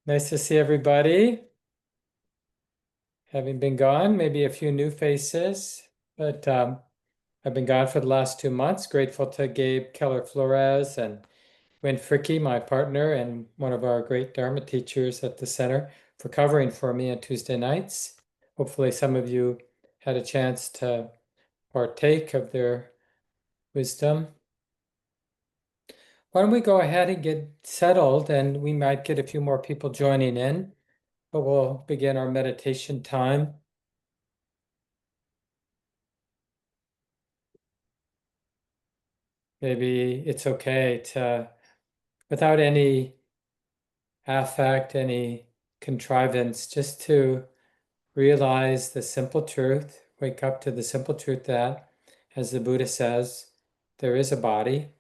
Nice to see everybody. Having been gone, maybe a few new faces, but I've been gone for the last 2 months. Grateful to Gabe Keller-Flores and Wynn Fricke, my partner and one of our great Dharma teachers at the center, for covering for me on Tuesday nights. Hopefully some of you had a chance to partake of their wisdom. Why don't we go ahead and get settled, and we might get a few more people joining in, but we'll begin our meditation time. Maybe it's okay to, without any affect, any contrivance, just to realize the simple truth, wake up to the simple truth that, as the Buddha says, there is a body,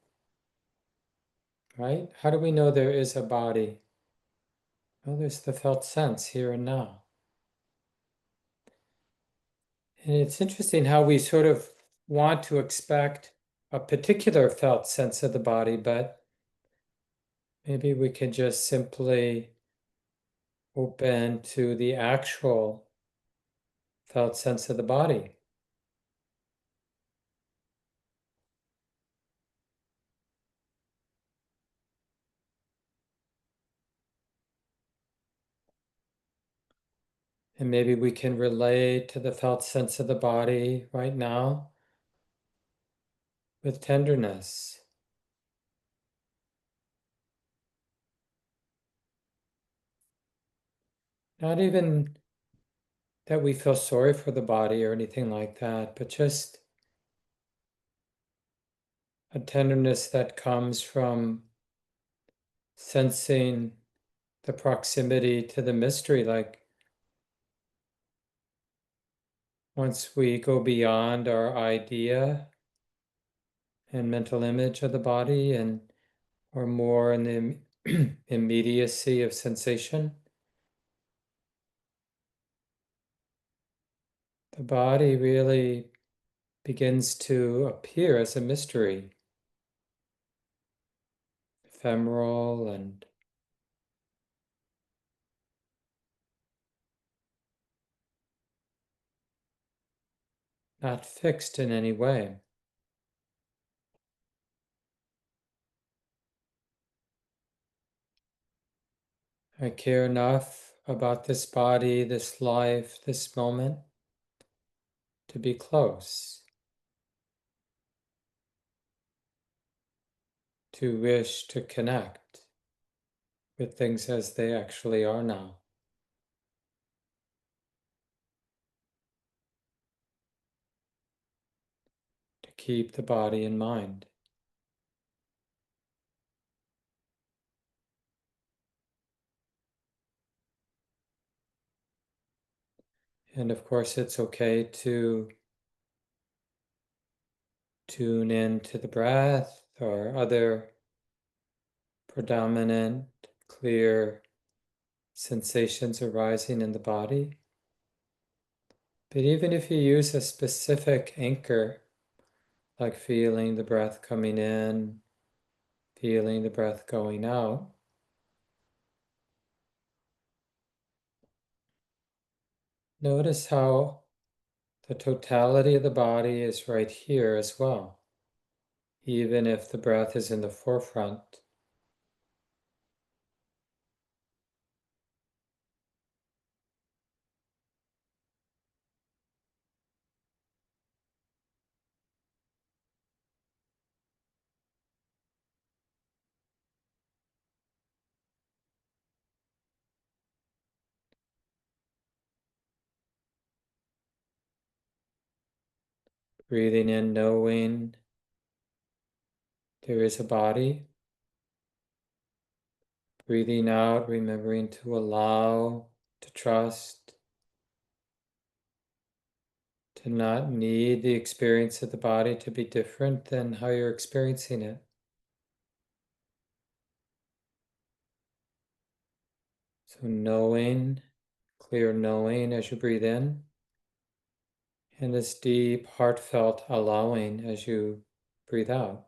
right? How do we know there is a body? Well, there's the felt sense here and now. And it's interesting how we sort of want to expect a particular felt sense of the body, but maybe we can just simply open to the actual felt sense of the body. And maybe we can relate to the felt sense of the body right now with tenderness. Not even that we feel sorry for the body or anything like that, but just a tenderness that comes from sensing the proximity to the mystery. Like once we go beyond our idea and mental image of the body and or more in the immediacy of sensation, the body really begins to appear as a mystery, ephemeral and not fixed in any way. I care enough about this body, this life, this moment to be close, to wish to connect with things as they actually are now. To keep the body in mind. And of course, it's okay to tune in to the breath or other predominant, clear sensations arising in the body. But even if you use a specific anchor, like feeling the breath coming in, feeling the breath going out, notice how the totality of the body is right here as well, even if the breath is in the forefront. Breathing in, knowing there is a body. Breathing out, remembering to allow, to trust, to not need the experience of the body to be different than how you're experiencing it. So knowing, clear knowing as you breathe in, and this deep, heartfelt allowing as you breathe out.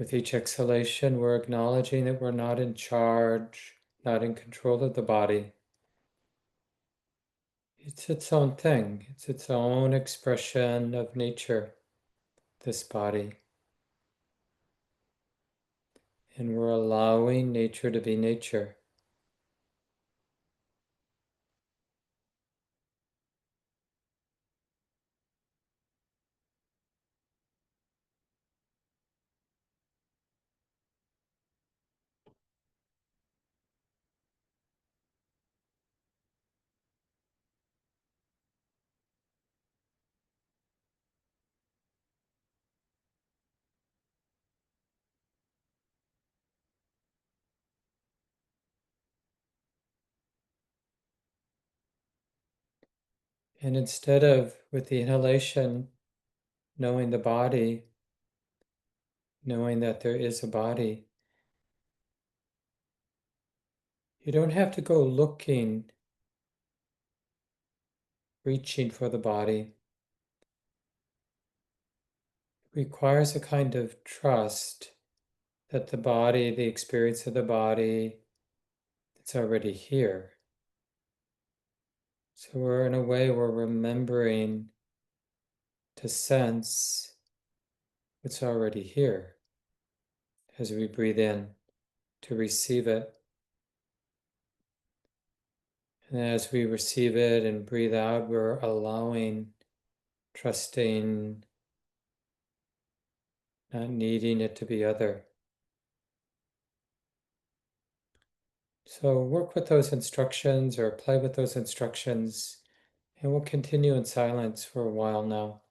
With each exhalation, we're acknowledging that we're not in charge, not in control of the body. It's its own thing. It's its own expression of nature, this body. And we're allowing nature to be nature. And instead of, with the inhalation, knowing the body, knowing that there is a body, you don't have to go looking, reaching for the body. It requires a kind of trust that the body, the experience of the body, it's already here. So we're in a way, we're remembering to sense what's already here as we breathe in, to receive it. And as we receive it and breathe out, we're allowing, trusting, not needing it to be other. So work with those instructions or play with those instructions, and we'll continue in silence for a while now.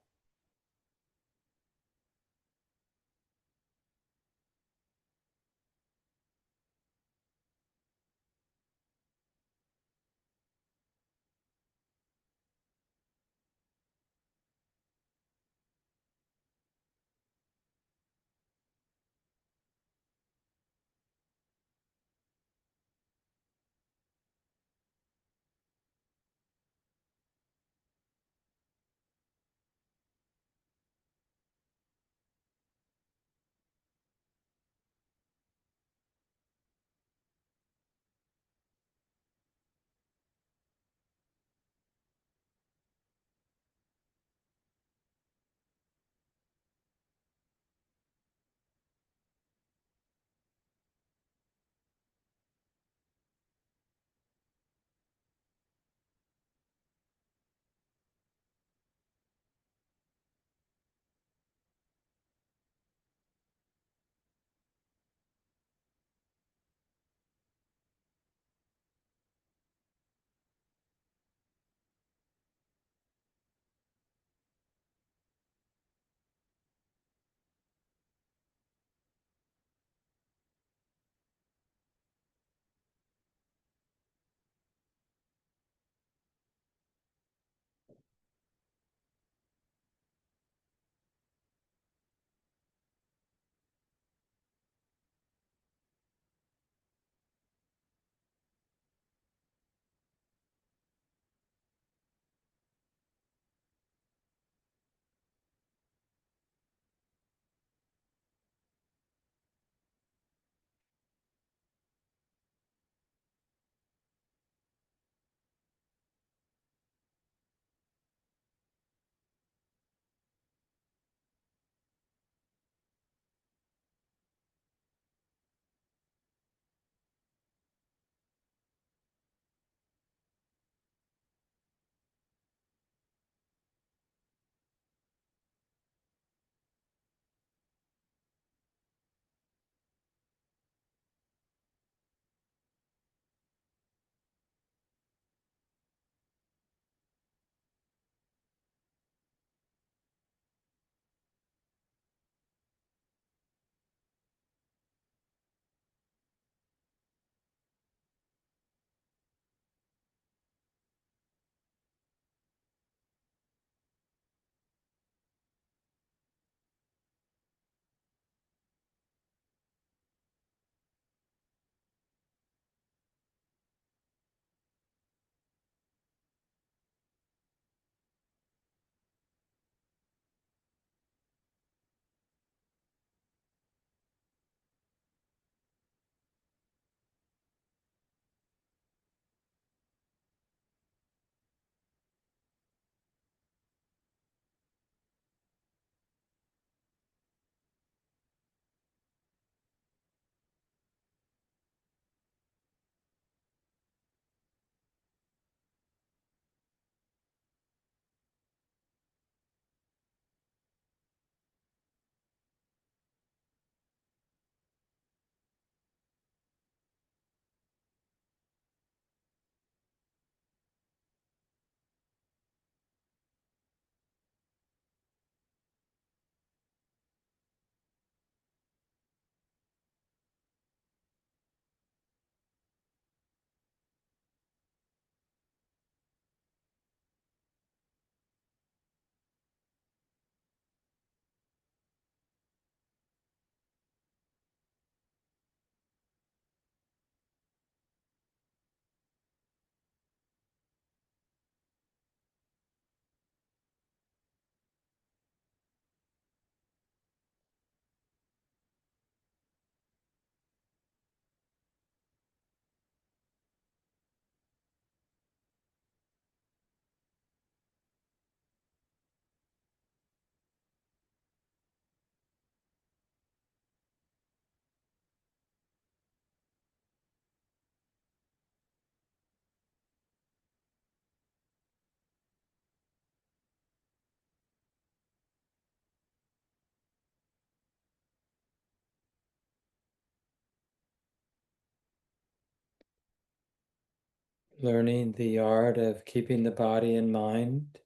learning the art of keeping the body in mind.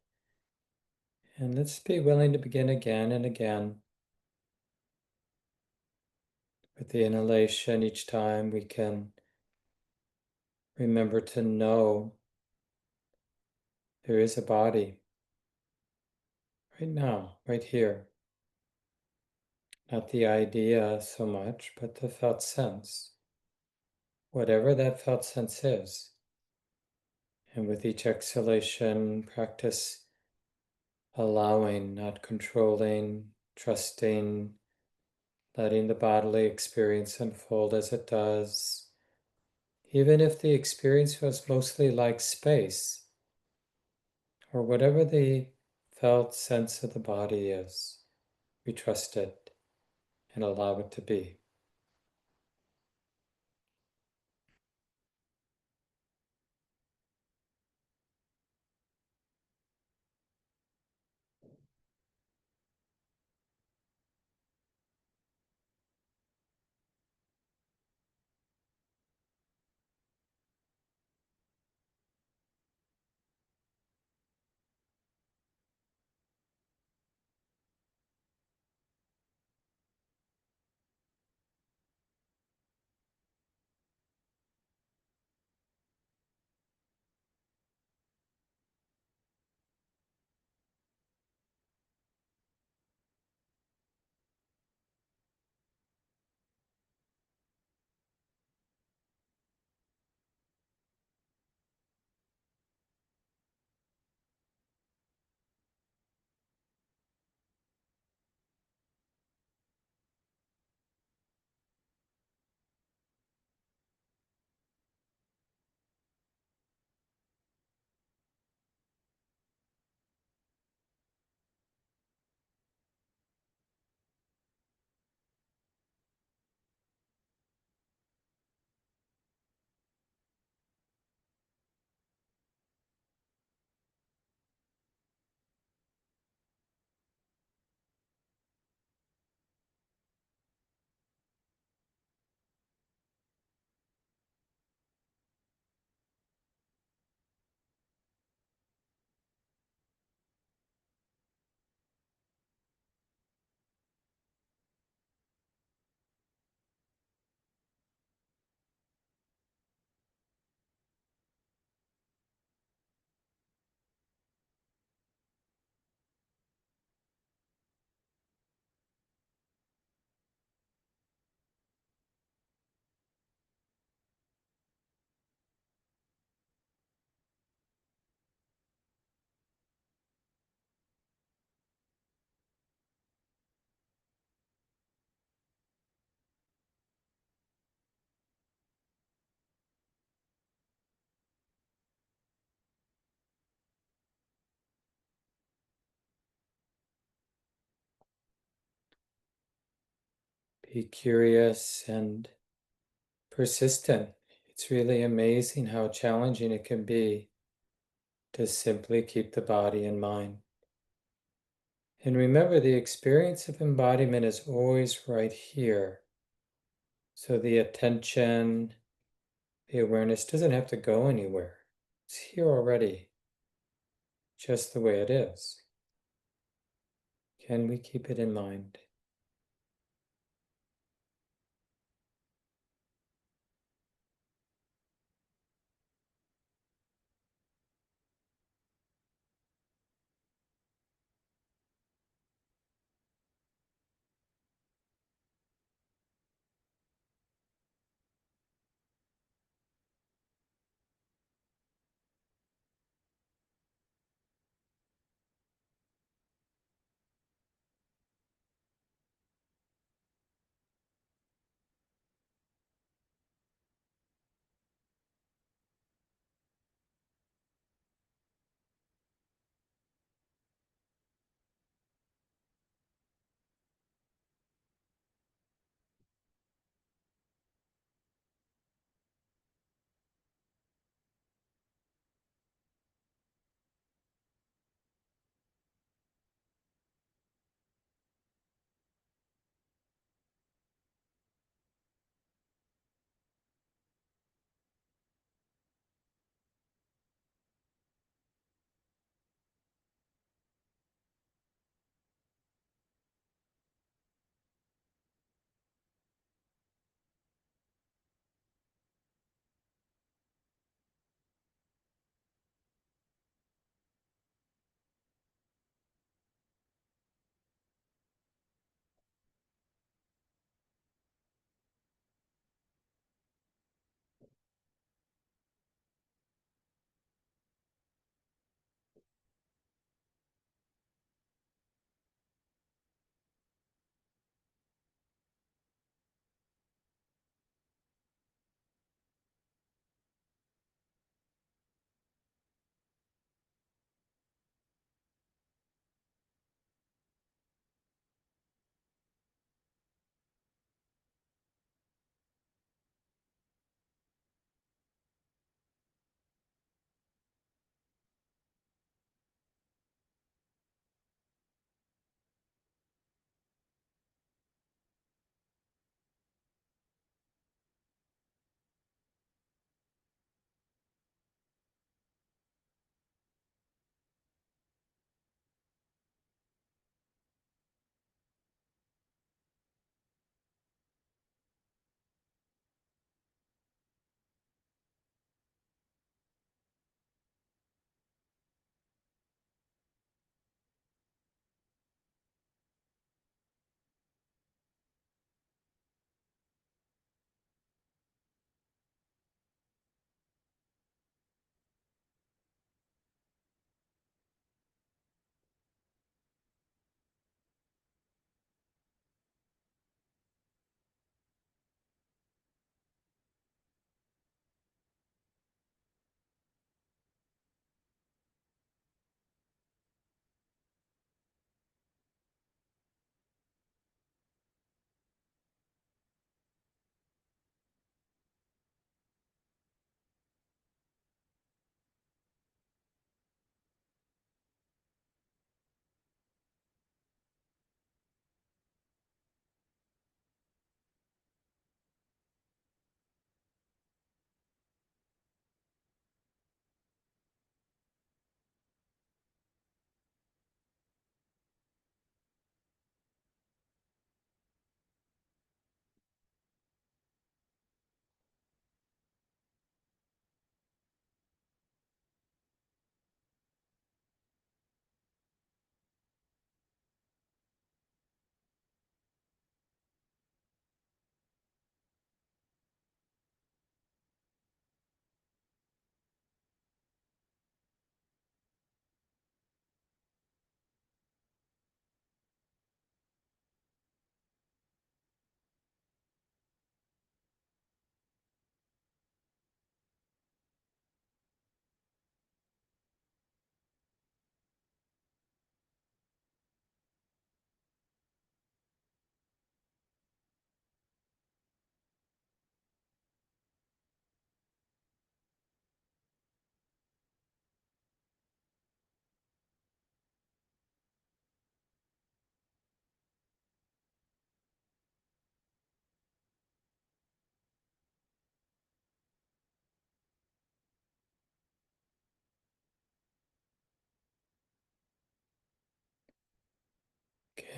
And let's be willing to begin again and again. With the inhalation, each time we can remember to know there is a body right now, right here. Not the idea so much, but the felt sense. Whatever that felt sense is. And with each exhalation, practice allowing, not controlling, trusting, letting the bodily experience unfold as it does. Even if the experience feels mostly like space, or whatever the felt sense of the body is, we trust it and allow it to be. Be curious and persistent. It's really amazing how challenging it can be to simply keep the body in mind. And remember, the experience of embodiment is always right here. So the attention, the awareness doesn't have to go anywhere. It's here already, just the way it is. Can we keep it in mind?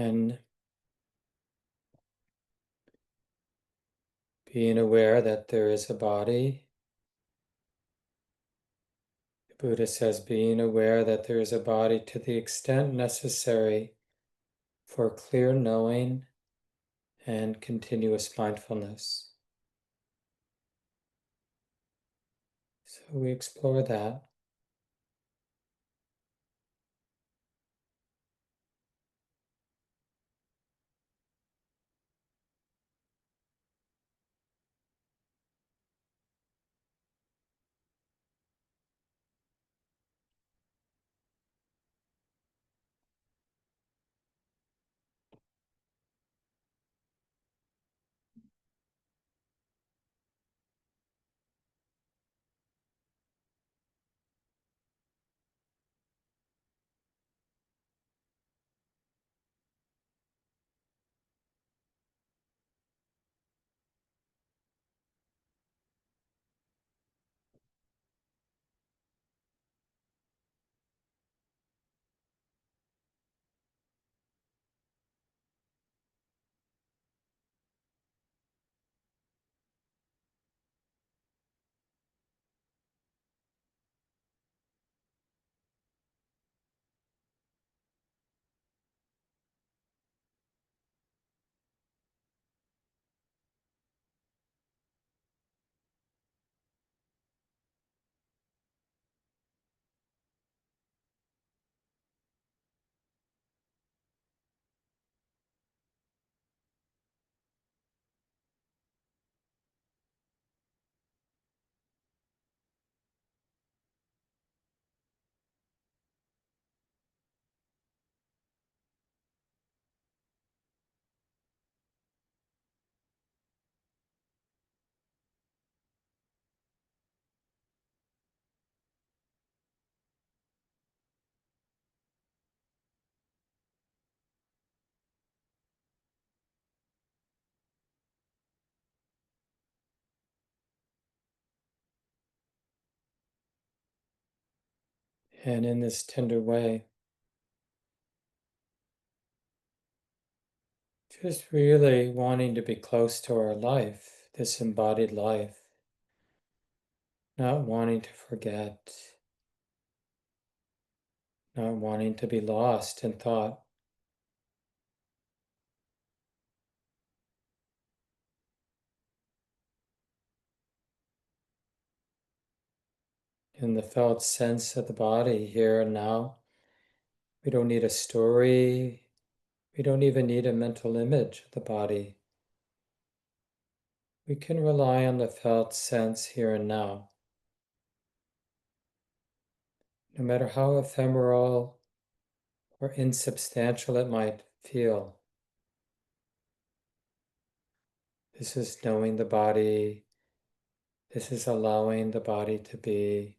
And being aware that there is a body. The Buddha says being aware that there is a body to the extent necessary for clear knowing and continuous mindfulness. So we explore that. And in this tender way, just really wanting to be close to our life, this embodied life, not wanting to forget, not wanting to be lost in thought. In the felt sense of the body here and now. We don't need a story. We don't even need a mental image of the body. We can rely on the felt sense here and now. No matter how ephemeral or insubstantial it might feel, this is knowing the body. This is allowing the body to be.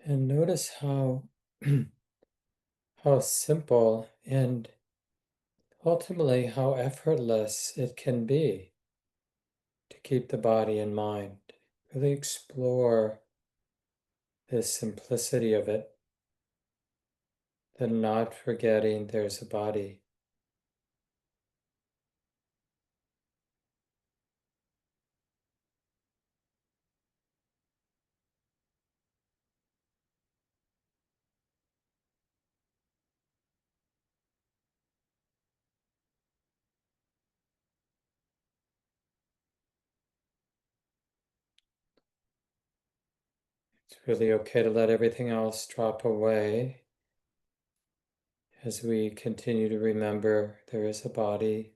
And notice how how simple and ultimately how effortless it can be to keep the body in mind. Really explore the simplicity of it, the not forgetting there's a body. It's really okay to let everything else drop away as we continue to remember there is a body.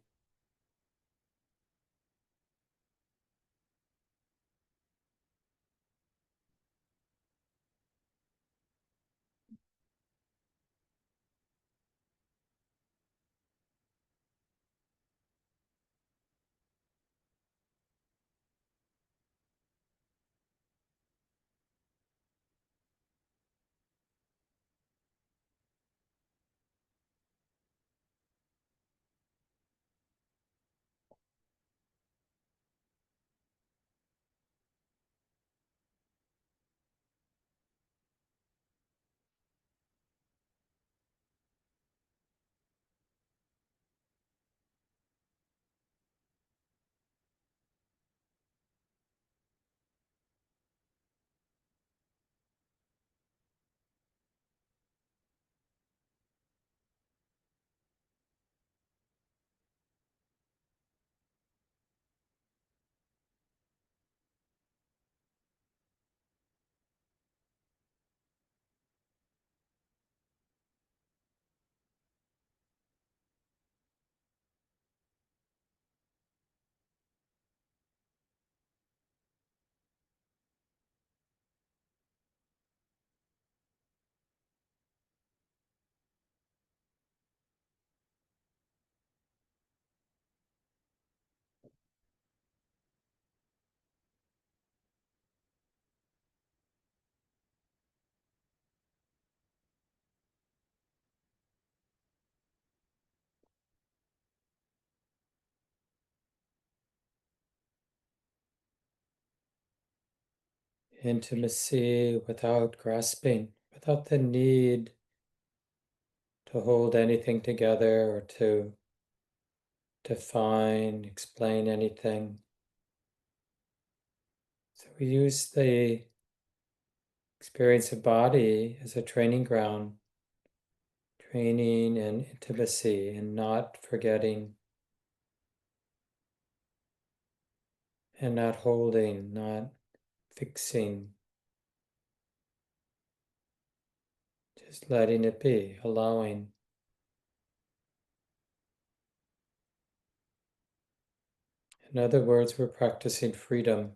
Intimacy without grasping, without the need to hold anything together or to define, explain anything. So we use the experience of body as a training ground, training in intimacy and not forgetting and not holding, not fixing, just letting it be, allowing. In other words, we're practicing freedom.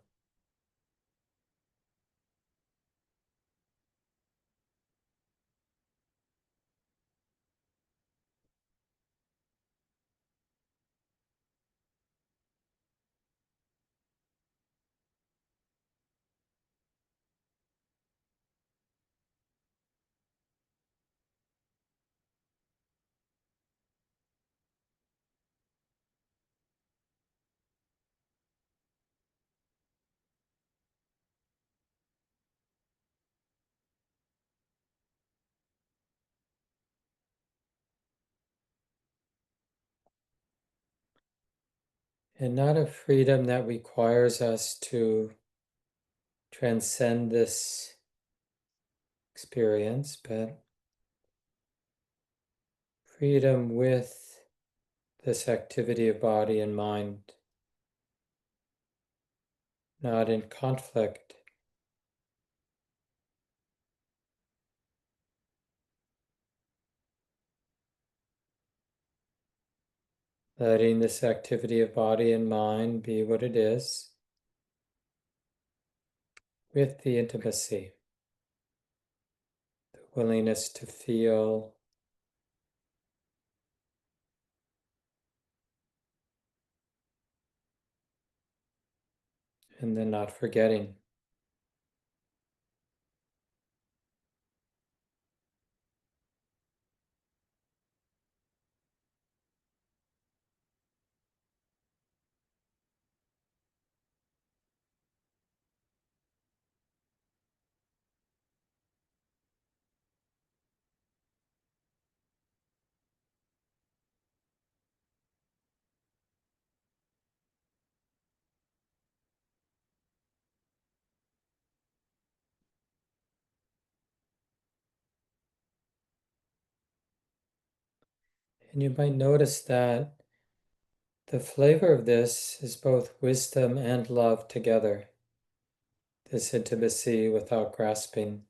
And not a freedom that requires us to transcend this experience, but freedom with this activity of body and mind, not in conflict. Letting this activity of body and mind be what it is, with the intimacy, the willingness to feel, and then not forgetting. And you might notice that the flavor of this is both wisdom and love together, this intimacy without grasping.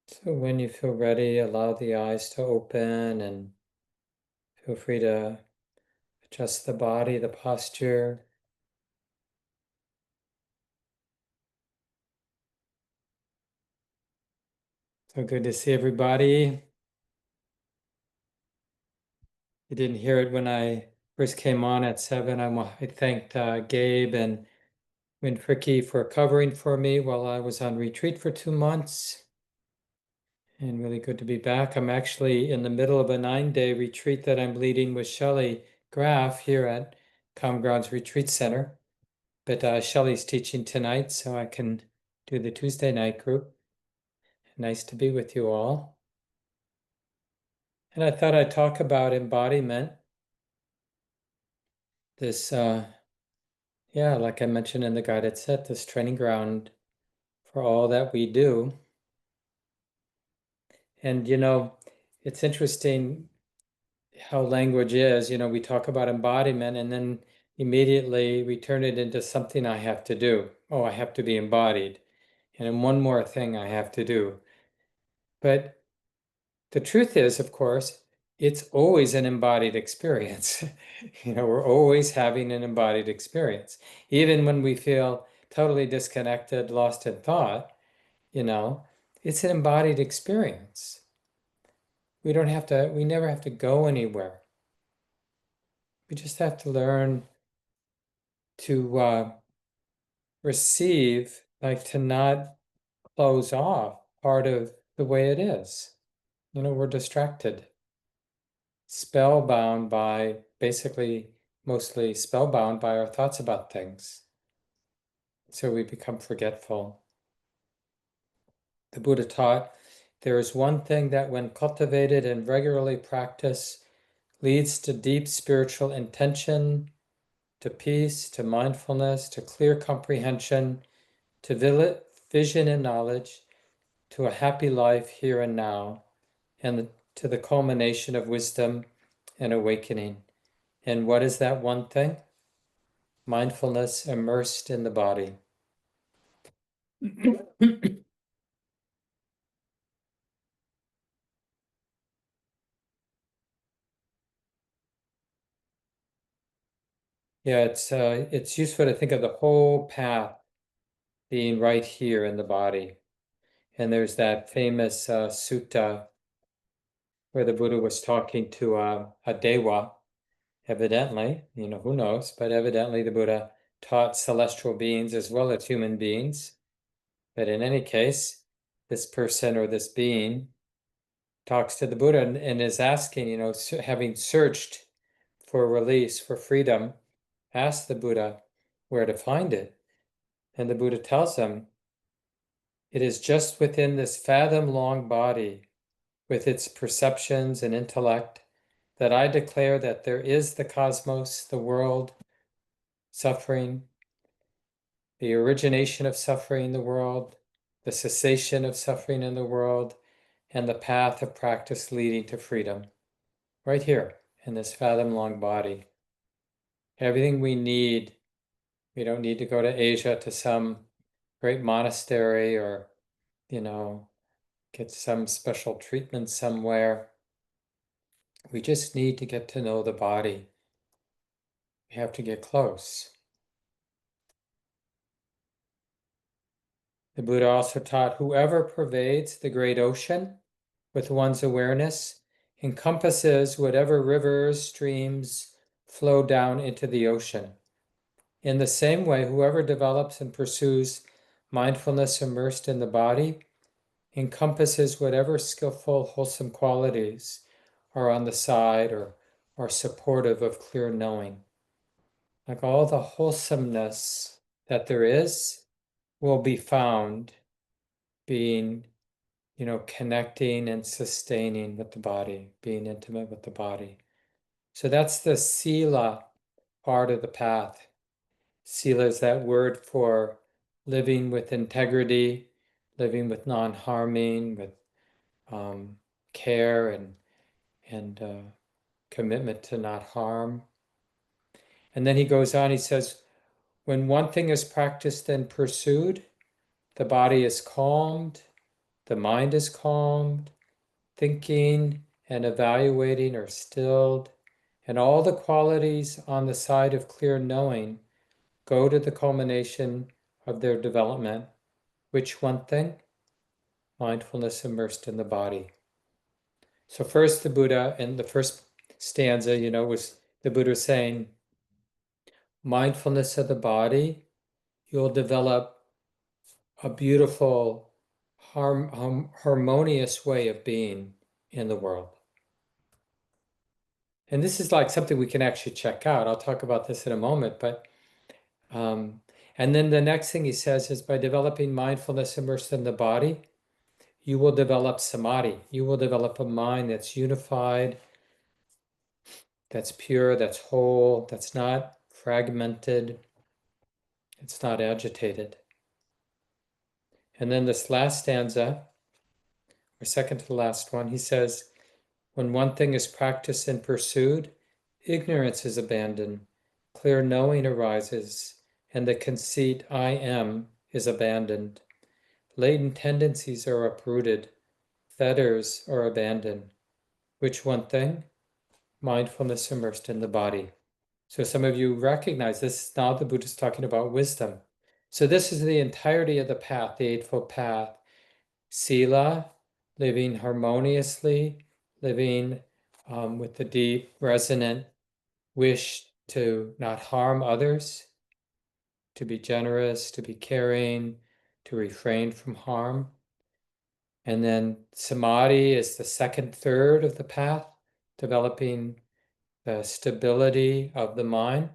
So when you feel ready, allow the eyes to open and feel free to adjust the body, the posture. So good to see everybody. You didn't hear it when I first came on at 7. I thanked Gabe and Wynn Fricke for covering for me while I was on retreat for 2 months. And really good to be back. I'm actually in the middle of a 9-day retreat that I'm leading with Shelley Graff here at Common Grounds Retreat Center. But Shelley's teaching tonight, so I can do the Tuesday night group. Nice to be with you all. And I thought I'd talk about embodiment. This, like I mentioned in the guided set, this training ground for all that we do. And, it's interesting how language is, we talk about embodiment and then immediately we turn it into something I have to do. Oh, I have to be embodied. And then one more thing I have to do. But the truth is, of course, it's always an embodied experience. We're always having an embodied experience. Even when we feel totally disconnected, lost in thought, it's an embodied experience. We never have to go anywhere. We just have to learn to receive, like to not close off part of the way it is. We're distracted, spellbound by, basically, mostly spellbound by our thoughts about things. So we become forgetful. The Buddha taught there is one thing that, when cultivated and regularly practiced, leads to deep spiritual intention, to peace, to mindfulness, to clear comprehension, to vision and knowledge, to a happy life here and now, and to the culmination of wisdom and awakening. And what is that one thing? Mindfulness immersed in the body. Yeah, it's useful to think of the whole path being right here in the body. And there's that famous sutta where the Buddha was talking to a Dewa, evidently, who knows, but evidently the Buddha taught celestial beings as well as human beings. But in any case, this person or this being talks to the Buddha and is asking, having searched for release, for freedom, asks the Buddha where to find it. And the Buddha tells him, it is just within this fathom-long body, with its perceptions and intellect, that I declare that there is the cosmos, the world, suffering, the origination of suffering in the world, the cessation of suffering in the world, and the path of practice leading to freedom. Right here in this fathom-long body. Everything we need. We don't need to go to Asia to some great monastery or, get some special treatment somewhere. We just need to get to know the body. We have to get close. The Buddha also taught, whoever pervades the great ocean with one's awareness encompasses whatever rivers, streams flow down into the ocean. In the same way, whoever develops and pursues mindfulness immersed in the body encompasses whatever skillful, wholesome qualities are on the side or supportive of clear knowing. Like all the wholesomeness that there is will be found being, connecting and sustaining with the body, being intimate with the body. So that's the sila part of the path. Sila is that word for living with integrity, living with non-harming, with care and commitment to not harm. And then he goes on, he says, when one thing is practiced and pursued, the body is calmed, the mind is calmed, thinking and evaluating are stilled, and all the qualities on the side of clear knowing go to the culmination of their development. Which one thing? Mindfulness immersed in the body. So first the Buddha, in the first stanza, was the Buddha saying, mindfulness of the body, you'll develop a beautiful, harmonious way of being in the world. And this is like something we can actually check out. I'll talk about this in a moment, but and then the next thing he says is by developing mindfulness immersed in the body, you will develop samadhi. You will develop a mind that's unified, that's pure, that's whole, that's not fragmented, it's not agitated. And then this last stanza, or second to the last one, he says, when one thing is practiced and pursued, ignorance is abandoned, clear knowing arises, and the conceit I am is abandoned. Latent tendencies are uprooted, fetters are abandoned. Which one thing? Mindfulness immersed in the body. So some of you recognize this. Now the Buddha is talking about wisdom. So this is the entirety of the path, the Eightfold Path. Sila, living harmoniously, living with the deep, resonant wish to not harm others, to be generous, to be caring, to refrain from harm. And then samadhi is the second third of the path, developing the stability of the mind.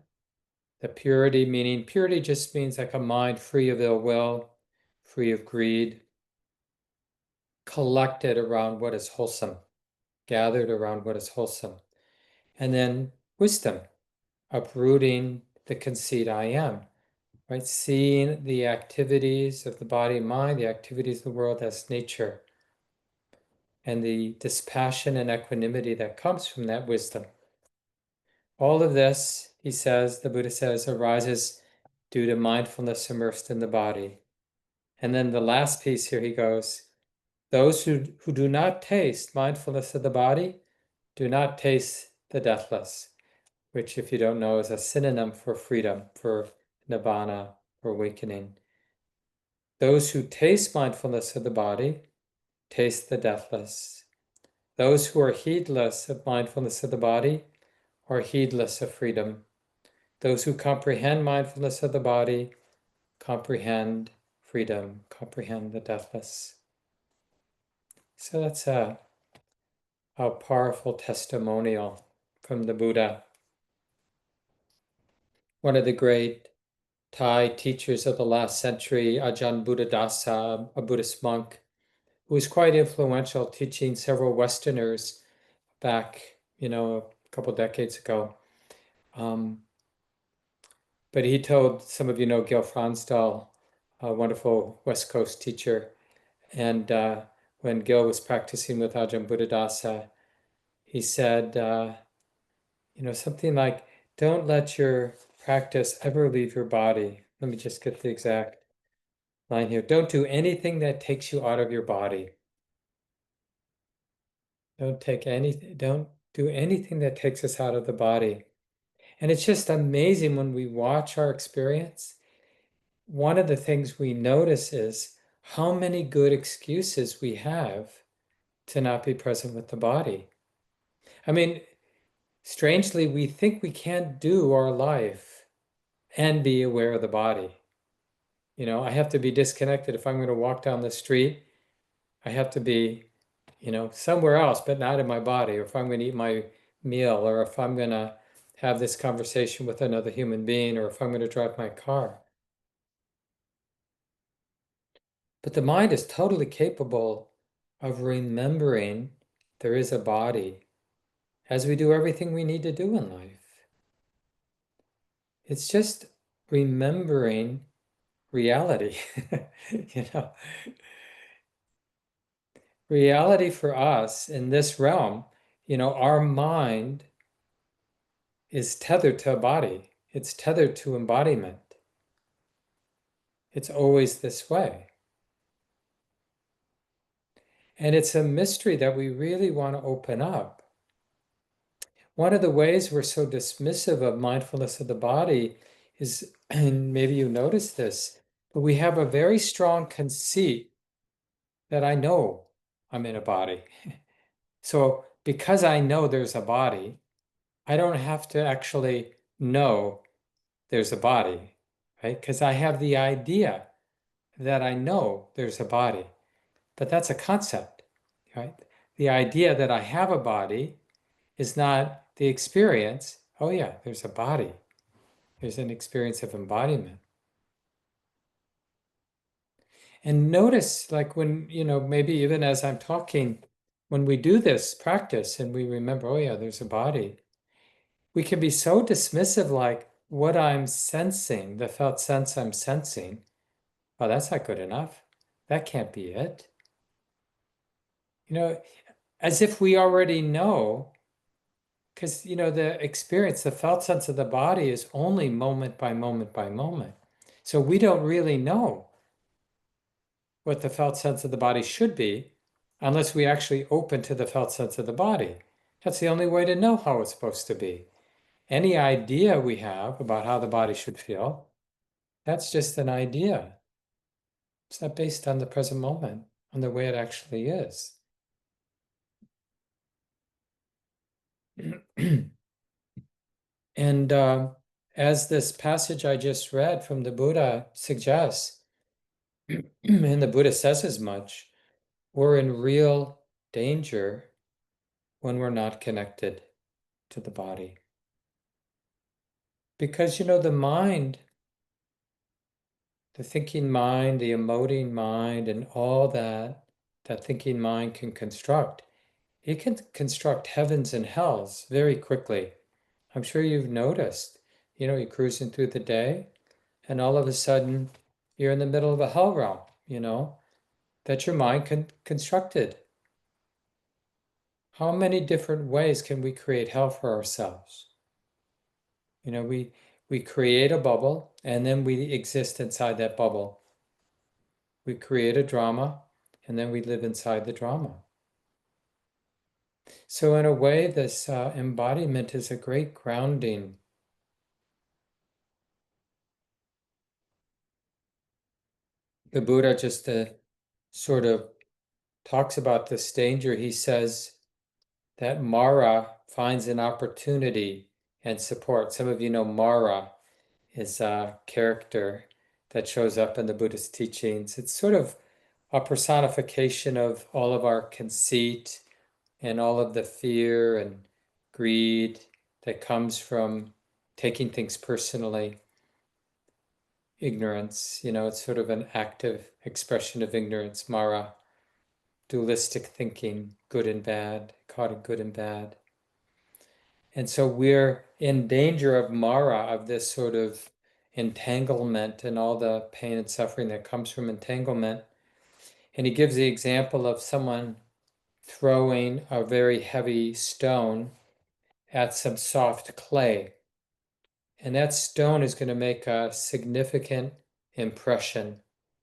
The purity, meaning purity just means like a mind free of ill will, free of greed, collected around what is wholesome, gathered around what is wholesome. And then wisdom, uprooting the conceit I am, right? Seeing the activities of the body and mind, the activities of the world as nature, and the dispassion and equanimity that comes from that wisdom. All of this, he says, the Buddha says, arises due to mindfulness immersed in the body. And then the last piece here, he goes, those who do not taste mindfulness of the body do not taste the deathless, which, if you don't know, is a synonym for freedom, for nibbana, for awakening. Those who taste mindfulness of the body taste the deathless. Those who are heedless of mindfulness of the body are heedless of freedom. Those who comprehend mindfulness of the body comprehend freedom, comprehend the deathless. So that's a powerful testimonial from the Buddha. One of the great Thai teachers of the last century, Ajahn Buddhadasa, a Buddhist monk, who was quite influential, teaching several Westerners back, a couple decades ago. But he told, some of you know Gil Fronsdal, a wonderful West Coast teacher, and when Gil was practicing with Ajahn Buddhadasa, he said, something like, don't let your practice ever leave your body. Let me just get the exact line here. Don't do anything that takes you out of your body. Don't do anything that takes us out of the body. And it's just amazing when we watch our experience. One of the things we notice is how many good excuses we have to not be present with the body. I mean, strangely, we think we can't do our life and be aware of the body. I have to be disconnected. If I'm going to walk down the street, I have to be, somewhere else, but not in my body. Or if I'm going to eat my meal, or if I'm going to have this conversation with another human being, or if I'm going to drive my car. But the mind is totally capable of remembering there is a body as we do everything we need to do in life. It's just remembering reality. You know, reality for us in this realm, our mind is tethered to a body. It's tethered to embodiment. It's always this way. And it's a mystery that we really want to open up. One of the ways we're so dismissive of mindfulness of the body is, and maybe you notice this, but we have a very strong conceit that I know I'm in a body. So because I know there's a body, I don't have to actually know there's a body, right? Because I have the idea that I know there's a body, but that's a concept, right? The idea that I have a body is not the experience. Oh yeah, there's a body. There's an experience of embodiment. And notice, like when, maybe even as I'm talking, when we do this practice and we remember, oh yeah, there's a body, we can be so dismissive, like what I'm sensing, the felt sense I'm sensing. Oh, that's not good enough. That can't be it. As if we already know, because, the experience, the felt sense of the body is only moment by moment by moment. So we don't really know what the felt sense of the body should be unless we actually open to the felt sense of the body. That's the only way to know how it's supposed to be. Any idea we have about how the body should feel, that's just an idea. It's not based on the present moment, on the way it actually is. And as this passage I just read from the Buddha suggests, and the Buddha says as much, we're in real danger when we're not connected to the body. Because, the mind, the thinking mind, the emoting mind, and all that thinking mind can construct, it can construct heavens and hells very quickly. I'm sure you've noticed, you're cruising through the day, and all of a sudden you're in the middle of a hell realm, that your mind constructed. How many different ways can we create hell for ourselves? We create a bubble and then we exist inside that bubble. We create a drama and then we live inside the drama. So in a way, this embodiment is a great grounding. The Buddha just sort of talks about this danger. He says that Mara finds an opportunity and support. Some of you know Mara is a character that shows up in the Buddhist teachings. It's sort of a personification of all of our conceit and all of the fear and greed that comes from taking things personally. Ignorance, it's sort of an active expression of ignorance, Mara, dualistic thinking, good and bad, caught in good and bad. And so we're in danger of Mara, of this sort of entanglement and all the pain and suffering that comes from entanglement. And he gives the example of someone throwing a very heavy stone at some soft clay. And that stone is going to make a significant impression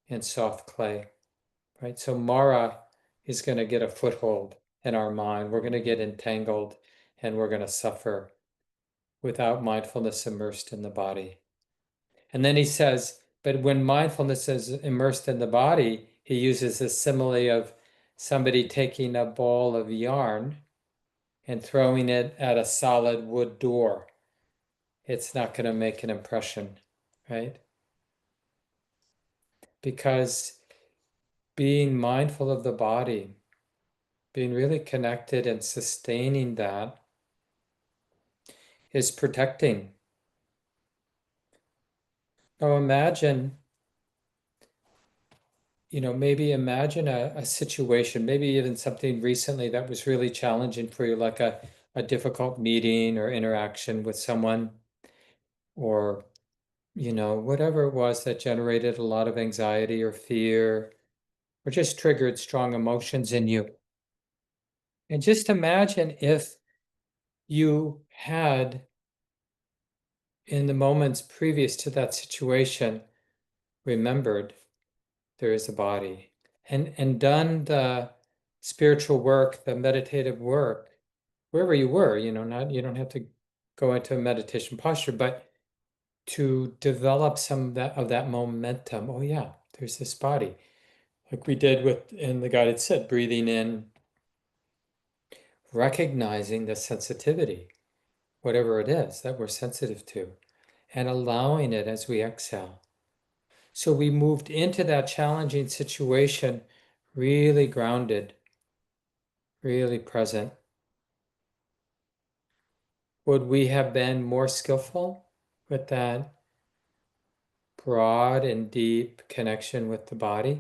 in soft clay, right? So Mara is going to get a foothold in our mind. We're going to get entangled and we're going to suffer without mindfulness immersed in the body. And then he says, but when mindfulness is immersed in the body, he uses this simile of somebody taking a ball of yarn and throwing it at a solid wood door. It's not going to make an impression, right? Because being mindful of the body, being really connected and sustaining that is protecting. Now imagine, maybe imagine a situation, maybe even something recently that was really challenging for you, like a difficult meeting or interaction with someone, or whatever it was that generated a lot of anxiety or fear or just triggered strong emotions in you. And just imagine if you had, in the moments previous to that situation, remembered there is a body and done the spiritual work, the meditative work, wherever you were, you don't have to go into a meditation posture, but to develop some of that momentum. Oh yeah, there's this body. Like we did in the guided sit, breathing in, recognizing the sensitivity, whatever it is that we're sensitive to, and allowing it as we exhale. So we moved into that challenging situation really grounded, really present. Would we have been more skillful with that broad and deep connection with the body?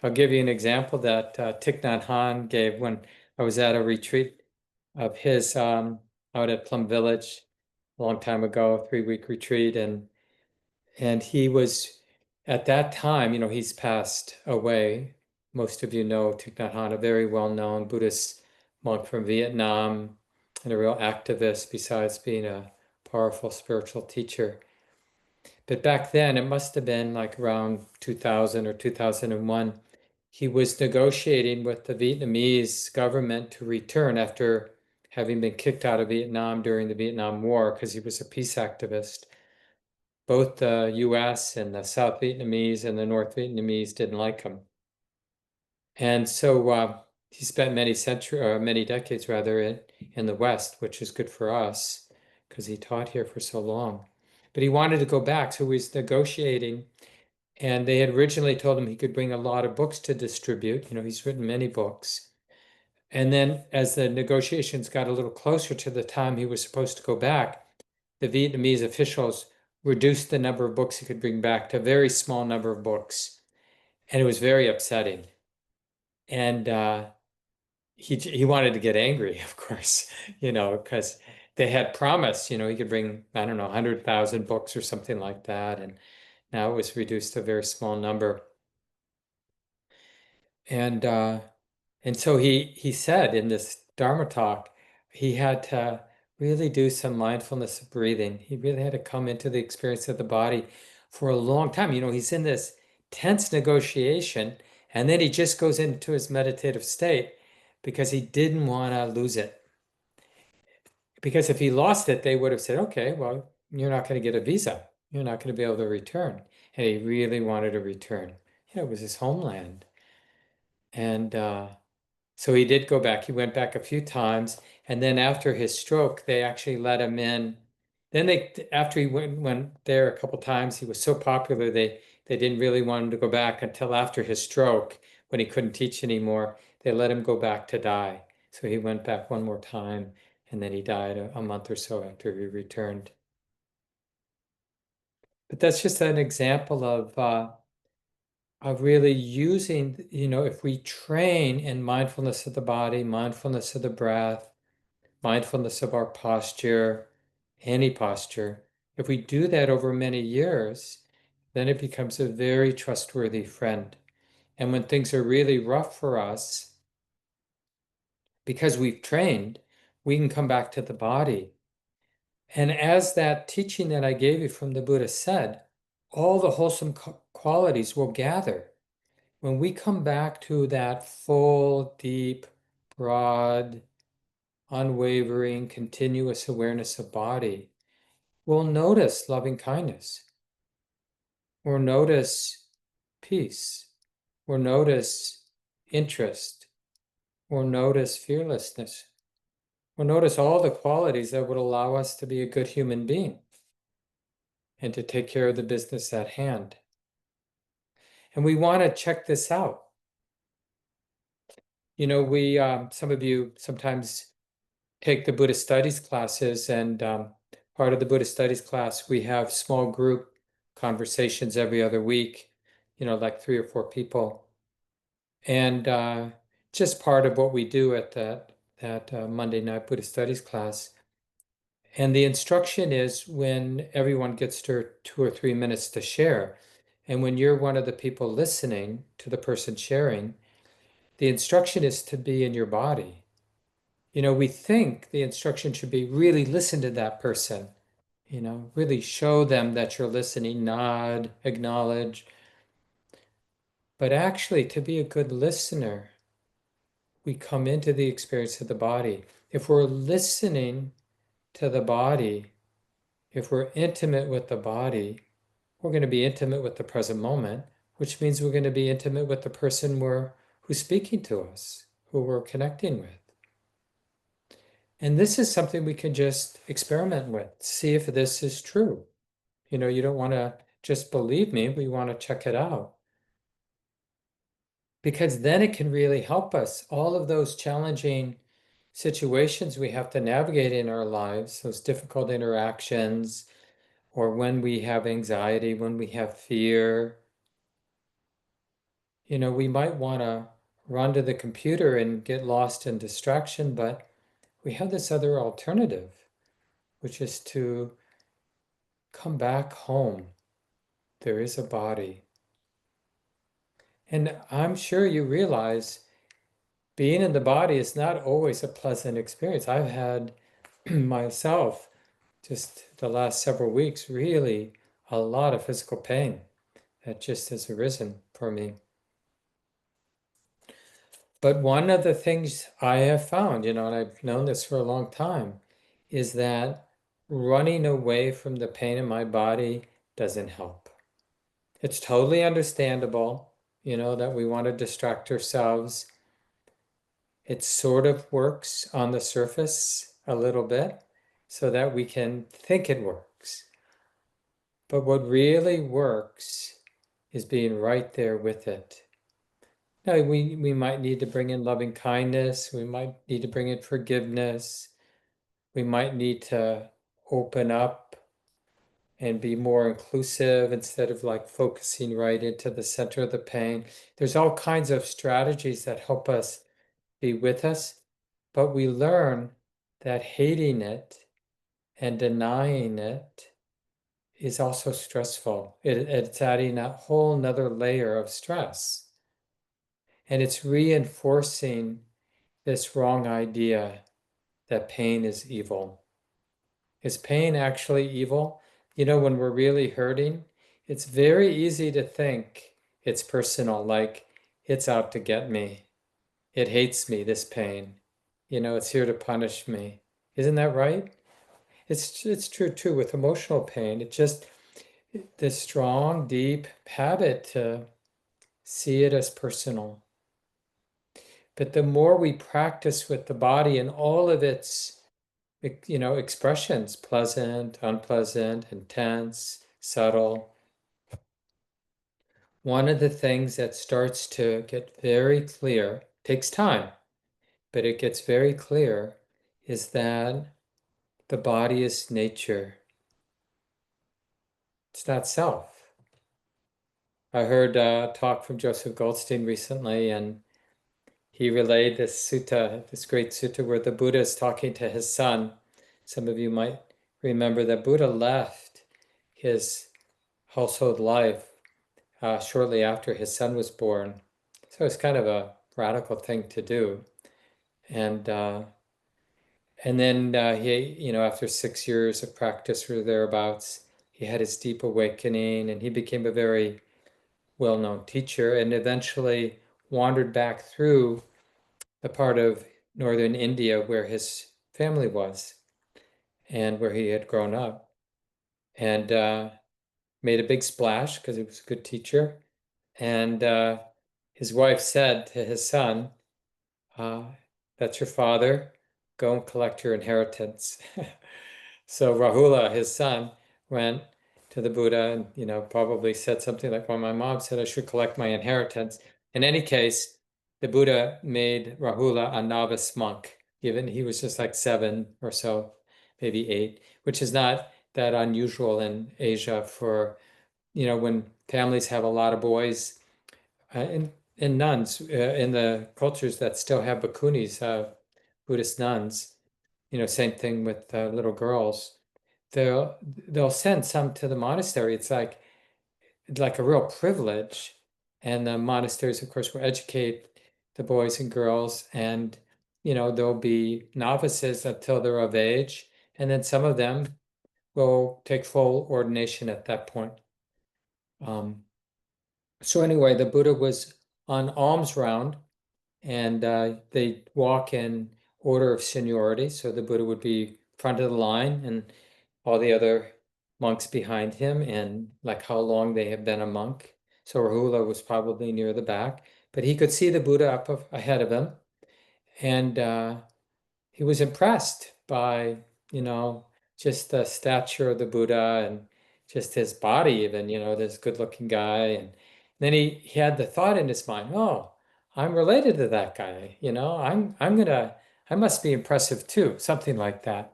I'll give you an example that Thich Nhat Hanh gave when I was at a retreat of his out at Plum Village a long time ago, 3-week retreat, and he was at that time, he's passed away. Most of you know Thich Nhat Hanh, a very well-known Buddhist monk from Vietnam, and a real activist besides being a powerful spiritual teacher. But back then, it must have been like around 2000 or 2001. He was negotiating with the Vietnamese government to return after having been kicked out of Vietnam during the Vietnam War because he was a peace activist. Both the US and the South Vietnamese and the North Vietnamese didn't like him. And so he spent many decades rather in the West, which is good for us because he taught here for so long. But he wanted to go back, so he was negotiating. And they had originally told him he could bring a lot of books to distribute. He's written many books. And then as the negotiations got a little closer to the time he was supposed to go back, the Vietnamese officials reduced the number of books he could bring back to a very small number of books. And it was very upsetting. And he wanted to get angry, of course, because they had promised, he could bring, I don't know, 100,000 books or something like that. And now it was reduced to a very small number. And so he said in this Dharma talk, he had to really do some mindfulness of breathing. He really had to come into the experience of the body for a long time. He's in this tense negotiation, and then he just goes into his meditative state because he didn't want to lose it. Because if he lost it, they would have said, okay, well, you're not going to get a visa. You're not going to be able to return. And he really wanted to return. It was his homeland. And so he did go back. He went back a few times. And then after his stroke, they actually let him in. Then after he went there a couple times, he was so popular, they didn't really want him to go back until after his stroke, when he couldn't teach anymore. They let him go back to die. So he went back one more time, and then he died a month or so after he returned. But that's just an example of really using, if we train in mindfulness of the body, mindfulness of the breath, mindfulness of our posture, any posture, if we do that over many years, then it becomes a very trustworthy friend. And when things are really rough for us, because we've trained, we can come back to the body. And as that teaching that I gave you from the Buddha said, all the wholesome qualities will gather. When we come back to that full, deep, broad, unwavering, continuous awareness of body, we'll notice loving kindness. We'll notice peace. We'll notice interest. We'll notice fearlessness. We'll notice all the qualities that would allow us to be a good human being and to take care of the business at hand. And we want to check this out. We, some of you sometimes take the Buddhist studies classes, and part of the Buddhist studies class, we have small group conversations every other week, like 3 or 4 people. And just part of what we do at that Monday night Buddhist studies class. And the instruction is when everyone gets to 2 or 3 minutes to share. And when you're one of the people listening to the person sharing, the instruction is to be in your body. We think the instruction should be really listen to that person, really show them that you're listening, nod, acknowledge. But actually, to be a good listener, we come into the experience of the body. If we're listening to the body, if we're intimate with the body, we're going to be intimate with the present moment, which means we're going to be intimate with the person who's speaking to us, who we're connecting with. And this is something we can just experiment with, see if this is true. You don't want to just believe me, we want to check it out. Because then it can really help us. All of those challenging situations we have to navigate in our lives, those difficult interactions, or when we have anxiety, when we have fear, we might want to run to the computer and get lost in distraction, but we have this other alternative, which is to come back home. There is a body. And I'm sure you realize being in the body is not always a pleasant experience. I've had myself, just the last several weeks, really a lot of physical pain that just has arisen for me. But one of the things I have found, and I've known this for a long time, is that running away from the pain in my body doesn't help. It's totally understandable, that we want to distract ourselves. It sort of works on the surface a little bit so that we can think it works. But what really works is being right there with it. Now, we might need to bring in loving kindness. We might need to bring in forgiveness. We might need to open up and be more inclusive instead of like focusing right into the center of the pain. There's all kinds of strategies that help us be with us, but we learn that hating it and denying it is also stressful. It's adding a whole nother layer of stress. And it's reinforcing this wrong idea that pain is evil. Is pain actually evil? When we're really hurting, it's very easy to think it's personal, like it's out to get me. It hates me, this pain. It's here to punish me. Isn't that right? It's true too with emotional pain. It's just this strong, deep habit to see it as personal. But the more we practice with the body and all of its, expressions, pleasant, unpleasant, intense, subtle, one of the things that starts to get very clear, takes time, but it gets very clear, is that the body is nature. It's not self. I heard a talk from Joseph Goldstein recently, and he relayed this sutta, this great sutta where the Buddha is talking to his son. Some of you might remember that Buddha left his household life shortly after his son was born. So it's kind of a radical thing to do. And then he, after 6 years of practice or thereabouts, he had his deep awakening, and he became a very well-known teacher, and eventually wandered back through the part of northern India where his family was and where he had grown up, and made a big splash because he was a good teacher. And his wife said to his son, uh, "That's your father. Go and collect your inheritance." So Rahula, his son, went to the Buddha and, probably said something like, "Well, my mom said I should collect my inheritance." In any case, the Buddha made Rahula a novice monk, given he was just like 7 or so, maybe 8, which is not that unusual in Asia for, when families have a lot of boys, and nuns, in the cultures that still have bhikkhunis, Buddhist nuns. Same thing with little girls. They'll send some to the monastery. It's like a real privilege. And the monasteries, of course, will educate the boys and girls, and there'll be novices until they're of age, and then some of them will take full ordination at that point. Um, so anyway, the Buddha was on alms round, and they walk in order of seniority. So the Buddha would be front of the line, and all the other monks behind him, and like how long they have been a monk. So Rahula was probably near the back, but he could see the Buddha ahead of him, and he was impressed by, you know, just the stature of the Buddha and just his body, even, this good-looking guy. And then he had the thought in his mind, oh, I'm related to that guy, I must be impressive too, something like that.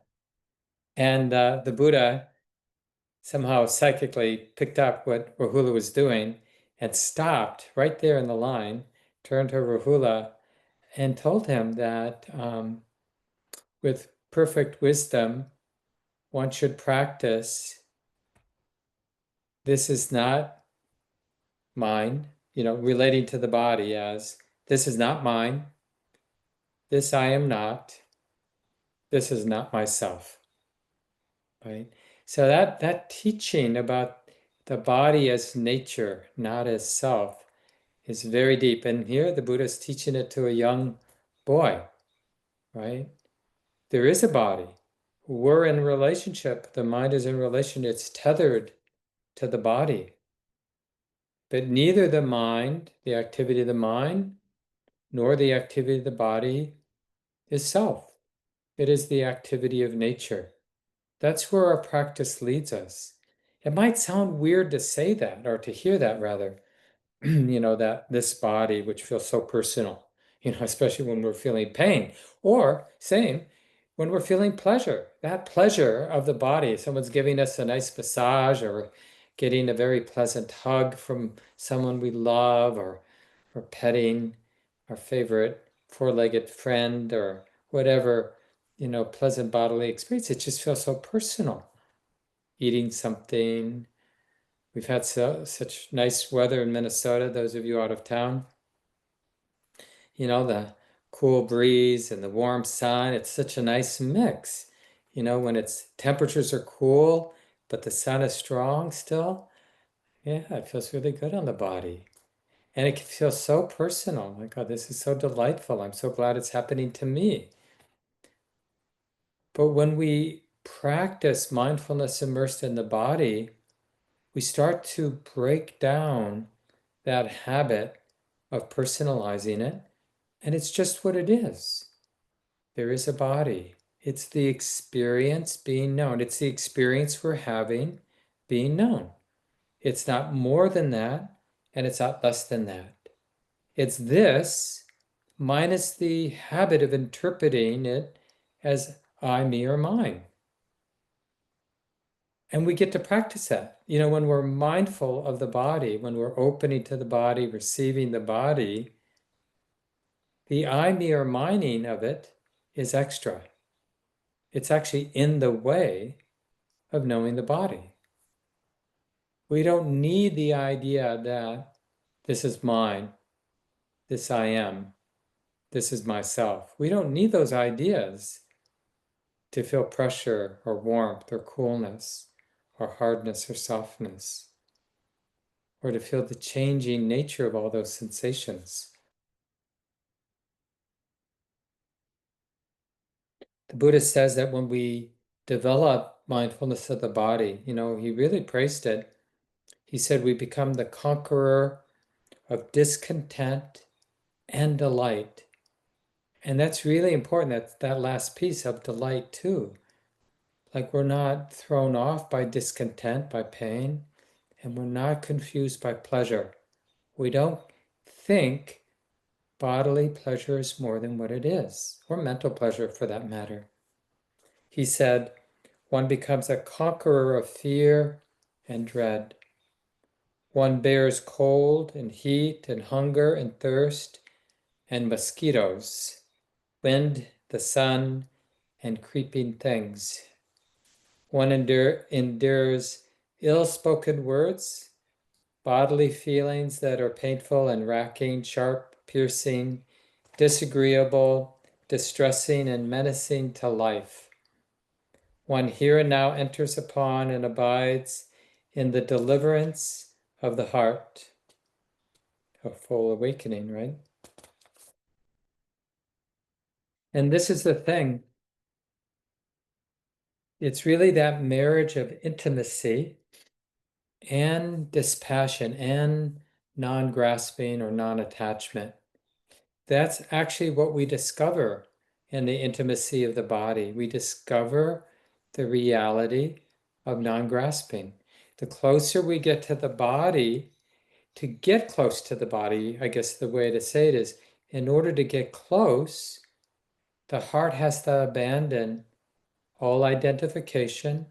And the Buddha somehow psychically picked up what Rahula was doing and stopped right there in the line, turned to Rahula and told him that with perfect wisdom, one should practice, this is not mine, relating to the body as, this is not mine, this I am not, this is not myself, right? So that teaching about the body as nature, not as self, is very deep. And here the Buddha is teaching it to a young boy, right? There is a body. We're in relationship. The mind is in relation. It's tethered to the body. But neither the mind, the activity of the mind, nor the activity of the body is self. It is the activity of nature. That's where our practice leads us. It might sound weird to say that, or to hear that rather, that this body, which feels so personal, especially when we're feeling pain, or same, when we're feeling pleasure, that pleasure of the body, someone's giving us a nice massage, or getting a very pleasant hug from someone we love, or petting our favorite four-legged friend, or whatever, pleasant bodily experience. It just feels so personal. Eating something. We've had such nice weather in Minnesota, those of you out of town. The cool breeze and the warm sun, it's such a nice mix. When it's temperatures are cool, but the sun is strong still, yeah, it feels really good on the body. And it can feel so personal. Like, oh, this is so delightful. I'm so glad it's happening to me. But when we practice mindfulness immersed in the body, we start to break down that habit of personalizing it, and it's just what it is. There is a body. It's the experience being known. It's the experience we're having being known. It's not more than that, and it's not less than that. It's this minus the habit of interpreting it as I, me, or mine. And we get to practice that. When we're mindful of the body, when we're opening to the body, receiving the body, the I, me, or mining of it is extra. It's actually in the way of knowing the body. We don't need the idea that this is mine, this I am, this is myself. We don't need those ideas to feel pressure or warmth or coolness or hardness or softness, or to feel the changing nature of all those sensations. The Buddha says that when we develop mindfulness of the body, he really praised it. He said we become the conqueror of discontent and delight. And that's really important, that last piece of delight too. Like, we're not thrown off by discontent, by pain, and we're not confused by pleasure. We don't think bodily pleasure is more than what it is, or mental pleasure for that matter. He said, one becomes a conqueror of fear and dread. One bears cold and heat and hunger and thirst and mosquitoes, wind, the sun, and creeping things. One endures ill-spoken words, bodily feelings that are painful and racking, sharp, piercing, disagreeable, distressing, and menacing to life. One here and now enters upon and abides in the deliverance of the heart. A full awakening, right? And this is the thing. It's really that marriage of intimacy and dispassion and non-grasping or non-attachment. That's actually what we discover in the intimacy of the body. We discover the reality of non-grasping. The closer we get to the body, to get close to the body, I guess the way to say it is, in order to get close, the heart has to abandon all identification,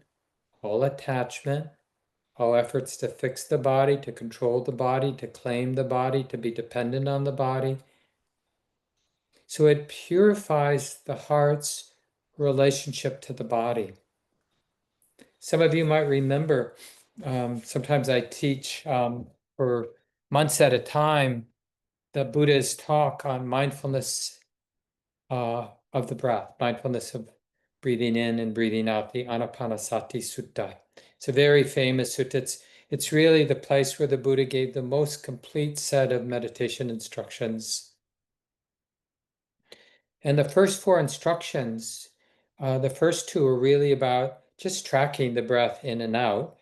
all attachment, all efforts to fix the body, to control the body, to claim the body, to be dependent on the body. So it purifies the heart's relationship to the body. Some of you might remember, sometimes I teach for months at a time the Buddha's talk on mindfulness of the breath, mindfulness of breathing in and breathing out, the Anapanasati Sutta. It's a very famous sutta. It's really the place where the Buddha gave the most complete set of meditation instructions. And the first four instructions, the first two are really about just tracking the breath in and out.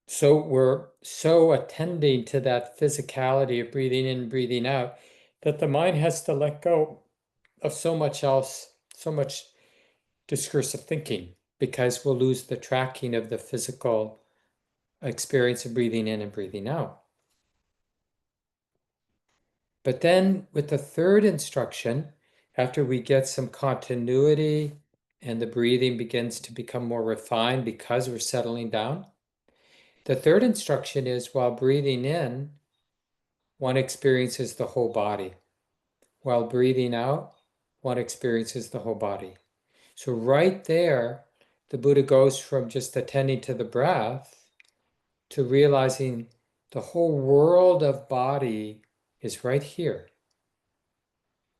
So we're so attending to that physicality of breathing in and breathing out that the mind has to let go of so much else, so much discursive thinking, because we'll lose the tracking of the physical experience of breathing in and breathing out. But then with the third instruction, after we get some continuity and the breathing begins to become more refined because we're settling down, the third instruction is while breathing in, one experiences the whole body. While breathing out, one experiences the whole body. So right there, the Buddha goes from just attending to the breath to realizing the whole world of body is right here.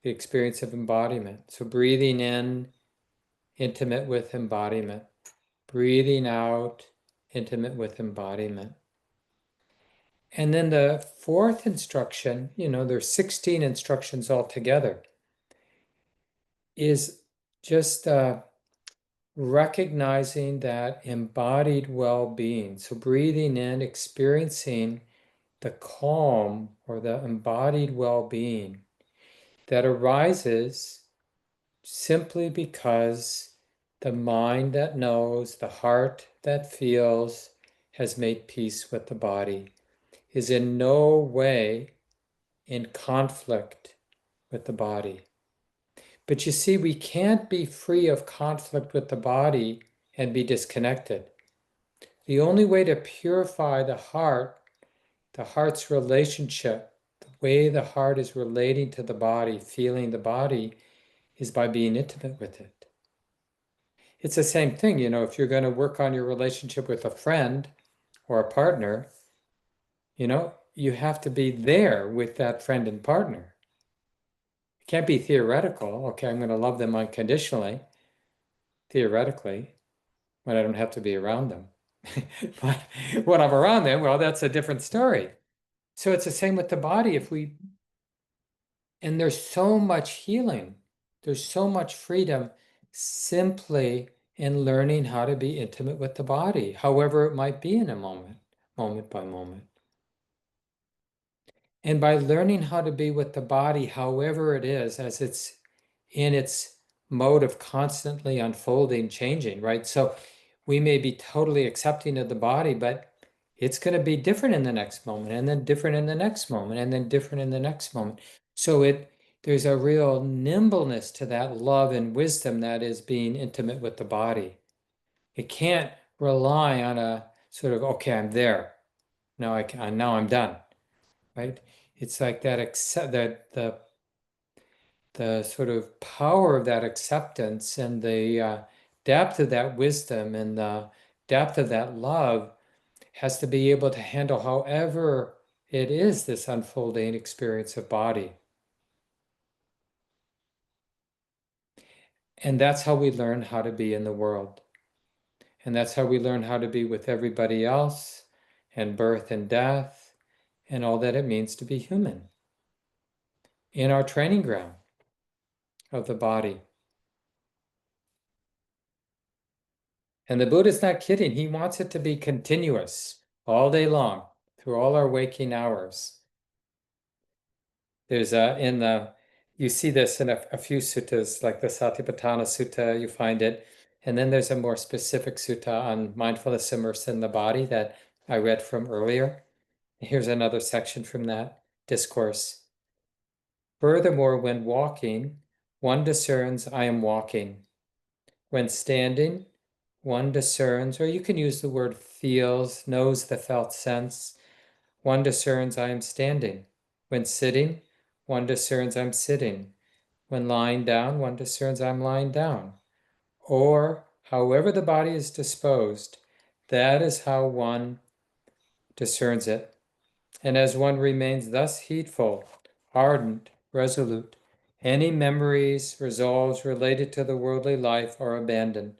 The experience of embodiment. So breathing in, intimate with embodiment. Breathing out, intimate with embodiment. And then the fourth instruction, there's 16 instructions altogether, is just recognizing that embodied well-being. So breathing in, experiencing the calm or the embodied well-being that arises simply because the mind that knows, the heart that feels, has made peace with the body, is in no way in conflict with the body. But you see, we can't be free of conflict with the body and be disconnected. The only way to purify the heart's relationship, the way the heart is relating to the body, feeling the body, is by being intimate with it. It's the same thing, if you're going to work on your relationship with a friend or a partner, you have to be there with that friend and partner. It can't be theoretical. Okay, I'm going to love them unconditionally, theoretically, when I don't have to be around them. But when I'm around them, well, that's a different story. So it's the same with the body. And there's so much healing, there's so much freedom simply in learning how to be intimate with the body, however it might be in a moment, moment by moment. And by learning how to be with the body, however it is, as it's in its mode of constantly unfolding, changing, right? So we may be totally accepting of the body, but it's going to be different in the next moment, and then different in the next moment, and then different in the next moment. So there's a real nimbleness to that love and wisdom that is being intimate with the body. It can't rely on a sort of, okay, I'm there. Now now I'm done, right? It's like that the sort of power of that acceptance and the depth of that wisdom and the depth of that love has to be able to handle however it is this unfolding experience of body. And that's how we learn how to be in the world. And that's how we learn how to be with everybody else and birth and death and all that it means to be human in our training ground of the body. And the Buddha's not kidding. He wants it to be continuous all day long through all our waking hours. There's you see this in a few suttas, like the Satipatthana Sutta, you find it. And then there's a more specific sutta on mindfulness immersed in the body that I read from earlier. Here's another section from that discourse. Furthermore, when walking, one discerns I am walking. When standing, one discerns, or you can use the word feels, knows the felt sense. One discerns I am standing. When sitting, one discerns I'm sitting. When lying down, one discerns I'm lying down. Or, however the body is disposed, that is how one discerns it. And as one remains thus heedful, ardent, resolute, any memories, resolves related to the worldly life are abandoned.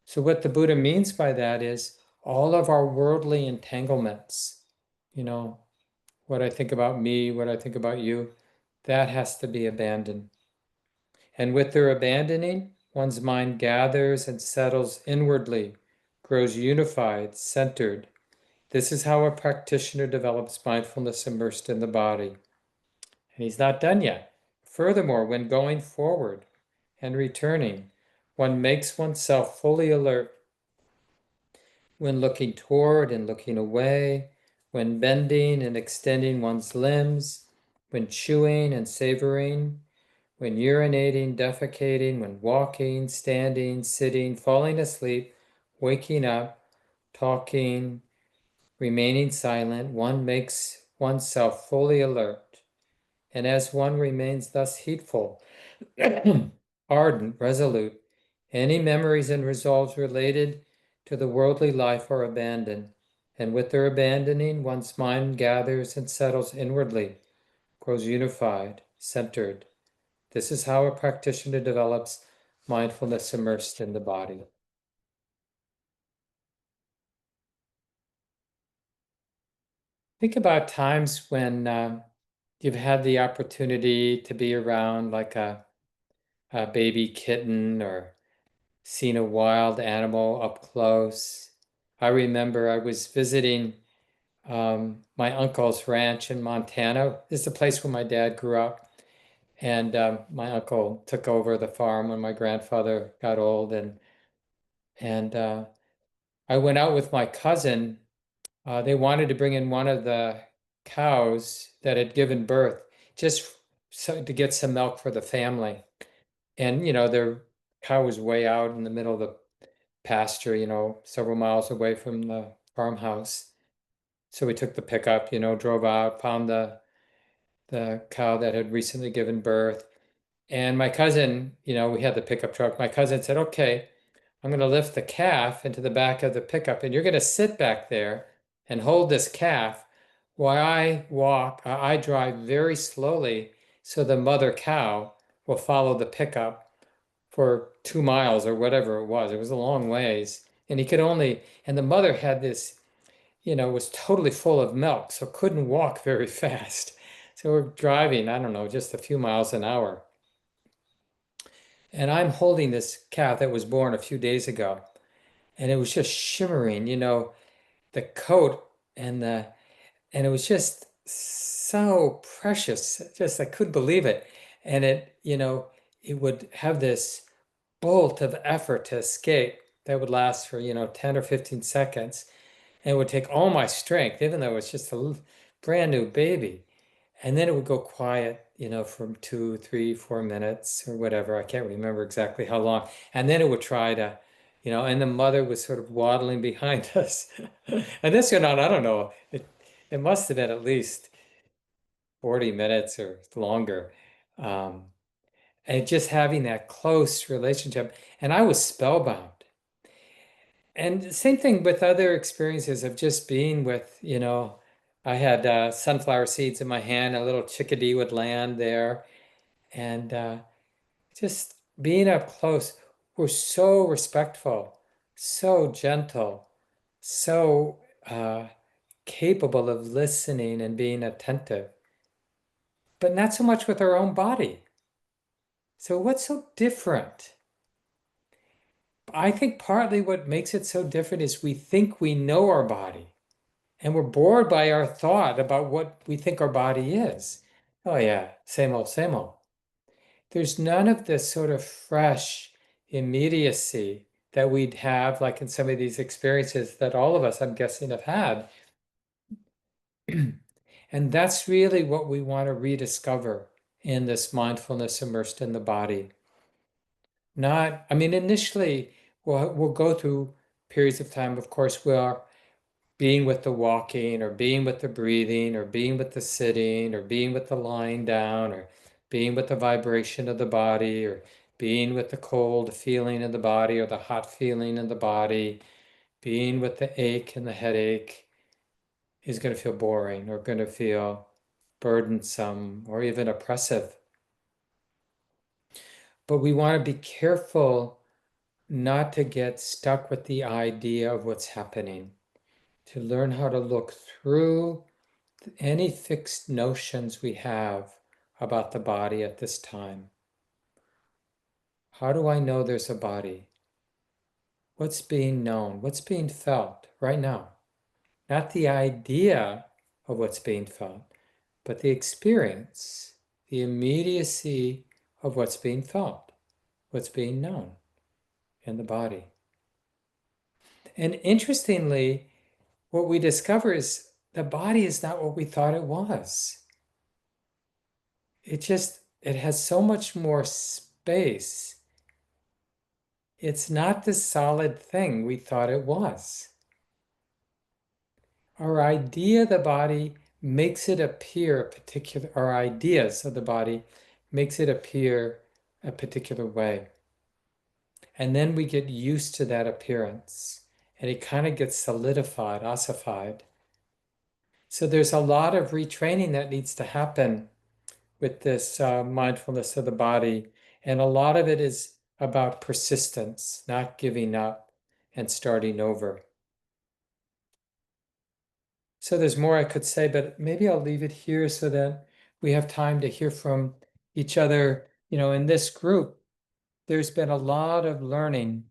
So what the Buddha means by that is all of our worldly entanglements, you know, what I think about me, what I think about you, that has to be abandoned. And with their abandoning, one's mind gathers and settles inwardly, grows unified, centered. This is how a practitioner develops mindfulness immersed in the body. And he's not done yet. Furthermore, when going forward and returning, one makes oneself fully alert when looking toward and looking away, when bending and extending one's limbs, when chewing and savoring, when urinating, defecating, when walking, standing, sitting, falling asleep, waking up, talking, remaining silent, one makes oneself fully alert. And as one remains thus heedful, ardent, resolute, any memories and resolves related to the worldly life are abandoned. And with their abandoning, one's mind gathers and settles inwardly, grows unified, centered. This is how a practitioner develops mindfulness immersed in the body. Think about times when you've had the opportunity to be around like a baby kitten or seen a wild animal up close. I remember I was visiting my uncle's ranch in Montana. This is the place where my dad grew up. And my uncle took over the farm when my grandfather got old. And I went out with my cousin. They wanted to bring in one of the cows that had given birth just so to get some milk for the family. And, their cow was way out in the middle of the pasture, several miles away from the farmhouse. So we took the pickup, drove out, found the cow that had recently given birth. And my cousin, we had the pickup truck. My cousin said, okay, I'm going to lift the calf into the back of the pickup, and you're going to sit back there and hold this calf while I drive very slowly so the mother cow will follow the pickup for 2 miles or whatever it was. It was a long ways. And and the mother had this, was totally full of milk, so couldn't walk very fast. So we're driving, I don't know, just a few miles an hour. And I'm holding this calf that was born a few days ago, and it was just shimmering, the coat and it was just so precious. Just I couldn't believe it. And it would have this bolt of effort to escape that would last for, 10 or 15 seconds. And it would take all my strength, even though it was just a brand new baby. And then it would go quiet, from 2, 3, 4 minutes or whatever. I can't remember exactly how long. And then it would try to, and the mother was sort of waddling behind us. And this went on, I don't know, it must have been at least 40 minutes or longer. Um, and just having that close relationship. And I was spellbound. And same thing with other experiences of just being with, I had sunflower seeds in my hand, a little chickadee would land there, and just being up close. We're so respectful, so gentle, so capable of listening and being attentive, but not so much with our own body. So what's so different? I think partly what makes it so different is we think we know our body. And we're bored by our thought about what we think our body is. Oh, yeah, same old, same old. There's none of this sort of fresh immediacy that we'd have, like in some of these experiences that all of us, I'm guessing, have had. And that's really what we want to rediscover in this mindfulness immersed in the body. Not, I mean, initially, we'll go through periods of time, of course, where being with the walking or being with the breathing or being with the sitting or being with the lying down or being with the vibration of the body or being with the cold feeling in the body or the hot feeling in the body, being with the ache and the headache is going to feel boring or going to feel burdensome or even oppressive. But we want to be careful not to get stuck with the idea of what's happening, to learn how to look through any fixed notions we have about the body at this time. How do I know there's a body? What's being known? What's being felt right now? Not the idea of what's being felt, but the experience, the immediacy of what's being felt, what's being known in the body. And interestingly, what we discover is the body is not what we thought it was. It has so much more space. It's not the solid thing we thought it was. Our idea of the body makes it appear a particular, our ideas of the body makes it appear a particular way. And then we get used to that appearance and it kind of gets solidified, ossified. So there's a lot of retraining that needs to happen with this mindfulness of the body. And a lot of it is about persistence, not giving up and starting over. So there's more I could say, but maybe I'll leave it here so that we have time to hear from each other. In this group, there's been a lot of learning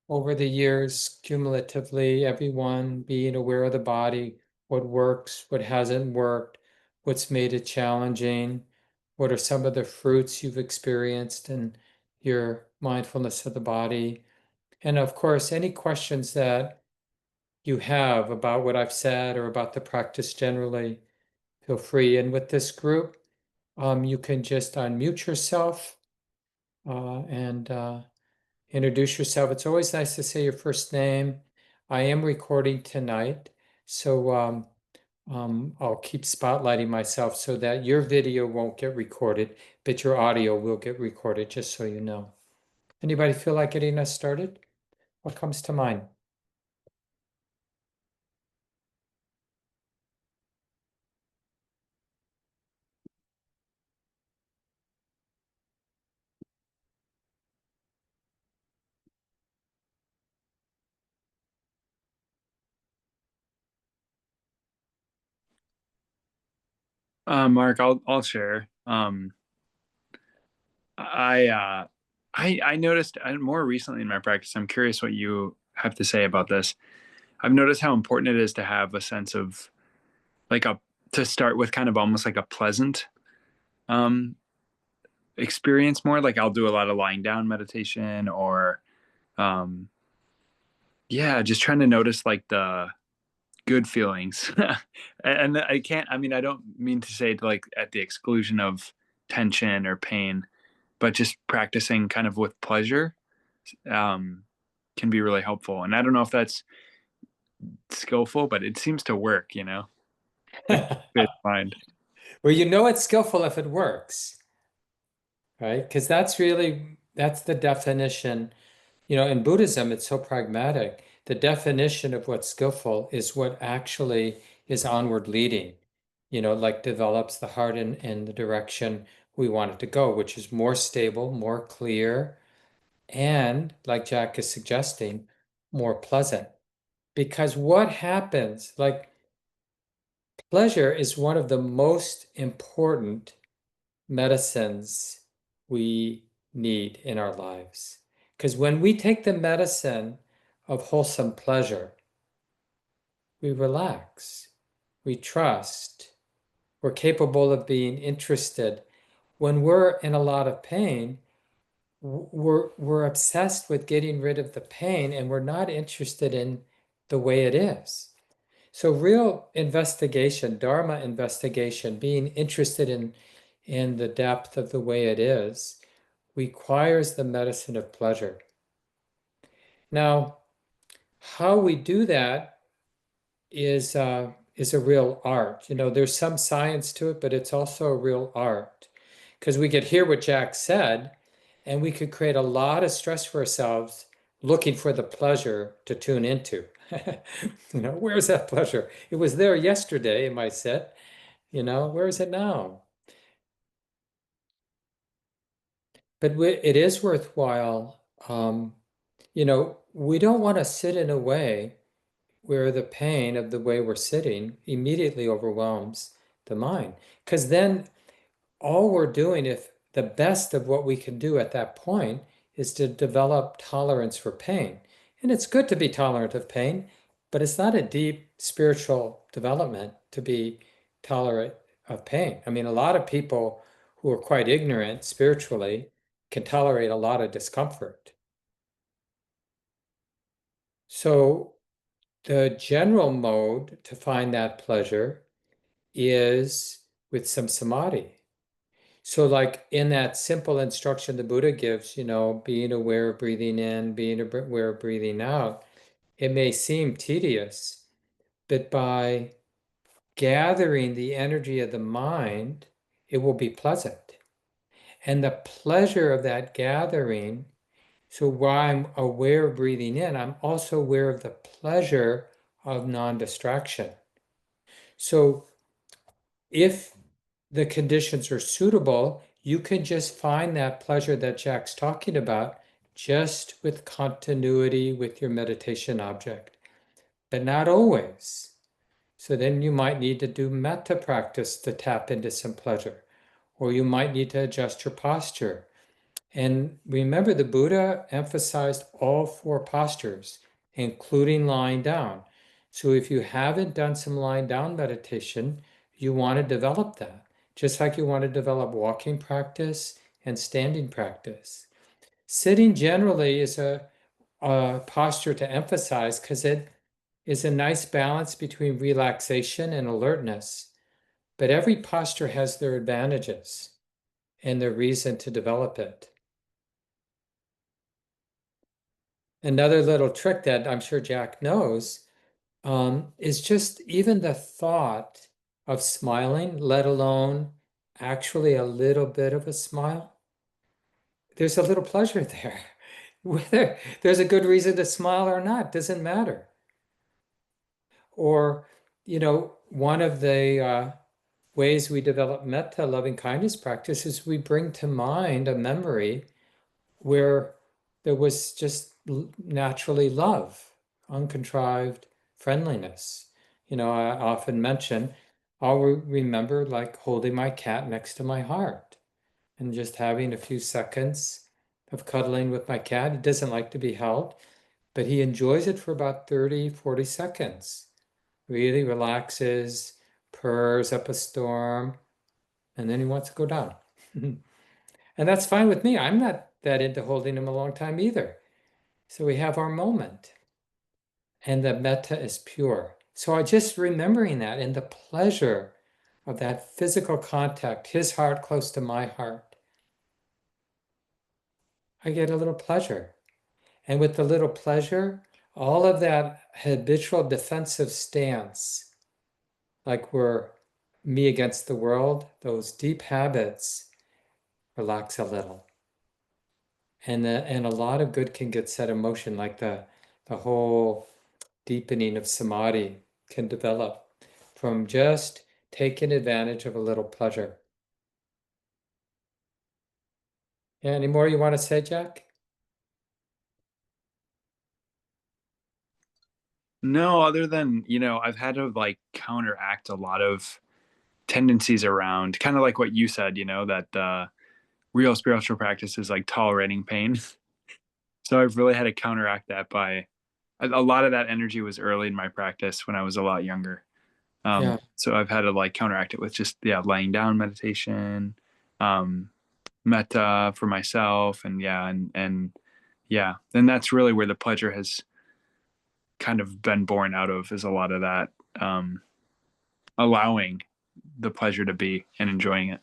over the years, cumulatively, everyone being aware of the body, what works, what hasn't worked, what's made it challenging, what are some of the fruits you've experienced in your mindfulness of the body. And of course, any questions that you have about what I've said or about the practice generally, feel free. And with this group, you can just unmute yourself and introduce yourself. It's always nice to say your first name. I am recording tonight, so I'll keep spotlighting myself so that your video won't get recorded, but your audio will get recorded, just so you know. Anybody feel like getting us started? What comes to mind? Mark, I'll share. I I noticed more recently in my practice. I'm curious what you have to say about this. I've noticed how important it is to have a sense of like a to start with kind of almost like a pleasant um experience more. Like I'll do a lot of lying down meditation or um yeah, just trying to notice like the good feelings. And I can't, I mean, I don't mean to say to like at the exclusion of tension or pain, but just practicing kind of with pleasure um, can be really helpful. And I don't know if that's skillful, but it seems to work, like good mind. Well, it's skillful if it works, right? Because that's the definition. In Buddhism, it's so pragmatic. The definition of what's skillful is what actually is onward leading, like develops the heart in the direction we want it to go, which is more stable, more clear, and like Jack is suggesting, more pleasant. Because what happens, like pleasure is one of the most important medicines we need in our lives. Because when we take the medicine of wholesome pleasure, we relax, we trust, we're capable of being interested. When we're in a lot of pain, we're obsessed with getting rid of the pain and we're not interested in the way it is. So real investigation, dharma investigation, being interested in the depth of the way it is, requires the medicine of pleasure. Now, how we do that is a real art. There's some science to it, but it's also a real art. Because we could hear what Jack said, and we could create a lot of stress for ourselves looking for the pleasure to tune into. Where's that pleasure? It was there yesterday, it might say. Where is it now? But it is worthwhile. We don't want to sit in a way where the pain of the way we're sitting immediately overwhelms the mind. Because then all we're doing, if the best of what we can do at that point is to develop tolerance for pain. And it's good to be tolerant of pain, but it's not a deep spiritual development to be tolerant of pain. I mean, a lot of people who are quite ignorant spiritually can tolerate a lot of discomfort. So the general mode to find that pleasure is with some samadhi. So, like in that simple instruction the Buddha gives, being aware of breathing in, being aware of breathing out, it may seem tedious, but by gathering the energy of the mind, it will be pleasant. And the pleasure of that gathering, so while I'm aware of breathing in, I'm also aware of the pleasure of non-distraction. So if the conditions are suitable, you can just find that pleasure that Jack's talking about just with continuity with your meditation object, but not always. So then you might need to do metta practice to tap into some pleasure, or you might need to adjust your posture. And remember, the Buddha emphasized all four postures, including lying down. So if you haven't done some lying down meditation, you want to develop that, just like you want to develop walking practice and standing practice. Sitting generally is a posture to emphasize because it is a nice balance between relaxation and alertness. But every posture has their advantages and their reason to develop it. Another little trick that I'm sure Jack knows is just even the thought of smiling, let alone actually a little bit of a smile. There's a little pleasure there. Whether there's a good reason to smile or not doesn't matter. Or, one of the ways we develop metta, loving kindness practice, is we bring to mind a memory where there was just naturally love, uncontrived friendliness. I often mention, I'll remember like holding my cat next to my heart and just having a few seconds of cuddling with my cat. He doesn't like to be held, but he enjoys it for about 30, 40 seconds. Really relaxes, purrs up a storm, and then he wants to go down. And that's fine with me. I'm not that into holding him a long time either. So we have our moment. And the metta is pure. So I just remembering that and the pleasure of that physical contact, his heart close to my heart, I get a little pleasure. And with the little pleasure, all of that habitual defensive stance, like we're me against the world, those deep habits relax a little. And a lot of good can get set in motion, like the whole deepening of samadhi can develop from just taking advantage of a little pleasure. Yeah, any more you want to say, Jack? No, other than, I've had to like counteract a lot of tendencies around kind of like what you said, that real spiritual practice is like tolerating pain. So I've really had to counteract that by a lot of that energy was early in my practice when I was a lot younger. Yeah, So I've had to like counteract it with just, yeah, laying down meditation, um, metta for myself. And yeah, and yeah, and that's really where the pleasure has kind of been born out of, is a lot of that, um, allowing the pleasure to be and enjoying it.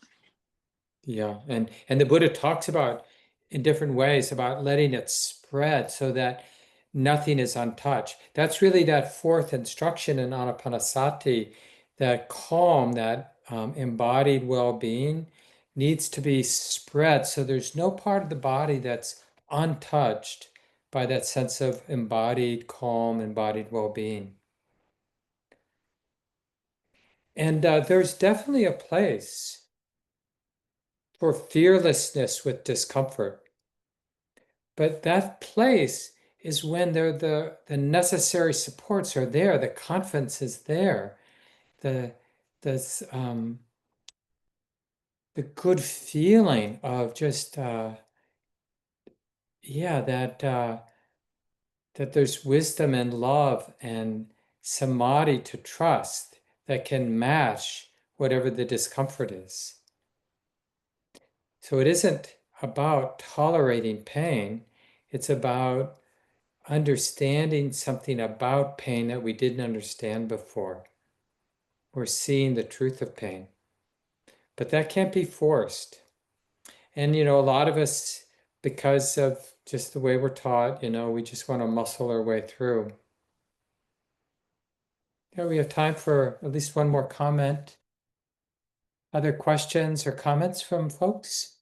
yeah. And the Buddha talks about in different ways about letting it spread so that nothing is untouched. That's really that fourth instruction in Anapanasati, that calm, that embodied well-being needs to be spread. So there's no part of the body that's untouched by that sense of embodied calm, embodied well-being. And there's definitely a place for fearlessness with discomfort. But that place is when the necessary supports are there, the confidence is there, the the um, the good feeling of just yeah, that there's wisdom and love and samadhi to trust that can match whatever the discomfort is. So it isn't about tolerating pain, it's about understanding something about pain that we didn't understand before. We're seeing the truth of pain. But that can't be forced. And, a lot of us, because of just the way we're taught, we just want to muscle our way through. Yeah, we have time for at least one more comment. Other questions or comments from folks?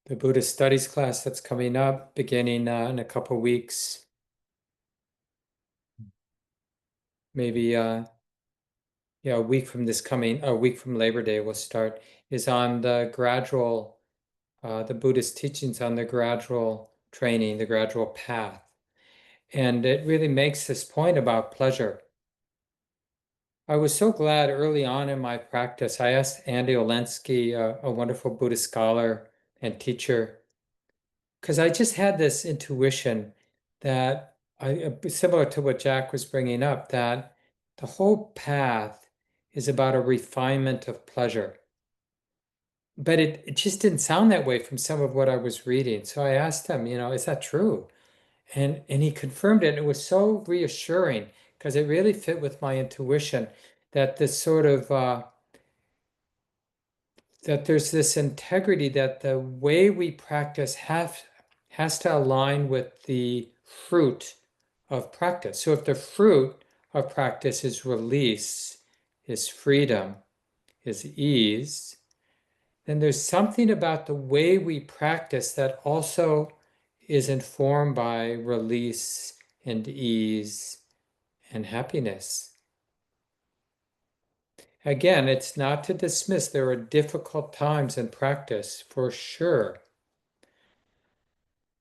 The Buddhist studies class that's coming up beginning in a couple weeks, maybe yeah, a week from Labor Day we'll start, is on the Buddhist teachings on the gradual training, the gradual path. And it really makes this point about pleasure. I was so glad early on in my practice, I asked Andy Olendzki, a wonderful Buddhist scholar and teacher, because I just had this intuition that similar to what Jack was bringing up, that the whole path is about a refinement of pleasure. But it just didn't sound that way from some of what I was reading. So I asked him, is that true? And he confirmed it. It was so reassuring because it really fit with my intuition that this sort of that there's this integrity that the way we practice has to align with the fruit of practice. So if the fruit of practice is release, is freedom, is ease, then there's something about the way we practice that also is informed by release and ease and happiness. Again, it's not to dismiss, there are difficult times in practice for sure,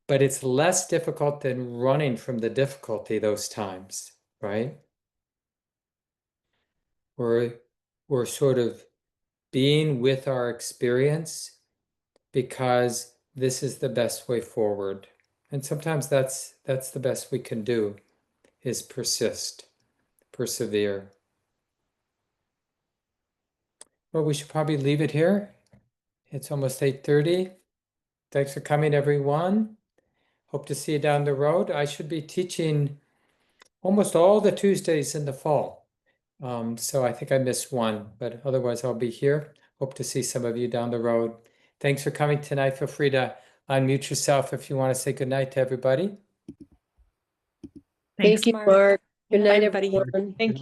but it's less difficult than running from the difficulty those times, right? We're sort of being with our experience because this is the best way forward. And sometimes that's the best we can do is persist, persevere. Well, we should probably leave it here. It's almost 8:30. Thanks for coming, everyone. Hope to see you down the road. I should be teaching almost all the Tuesdays in the fall. So I think I missed one, but otherwise I'll be here. Hope to see some of you down the road. Thanks for coming tonight. Feel free to unmute yourself if you want to say goodnight to everybody. Thank you, Mark. Good night, everybody. everyone. Thank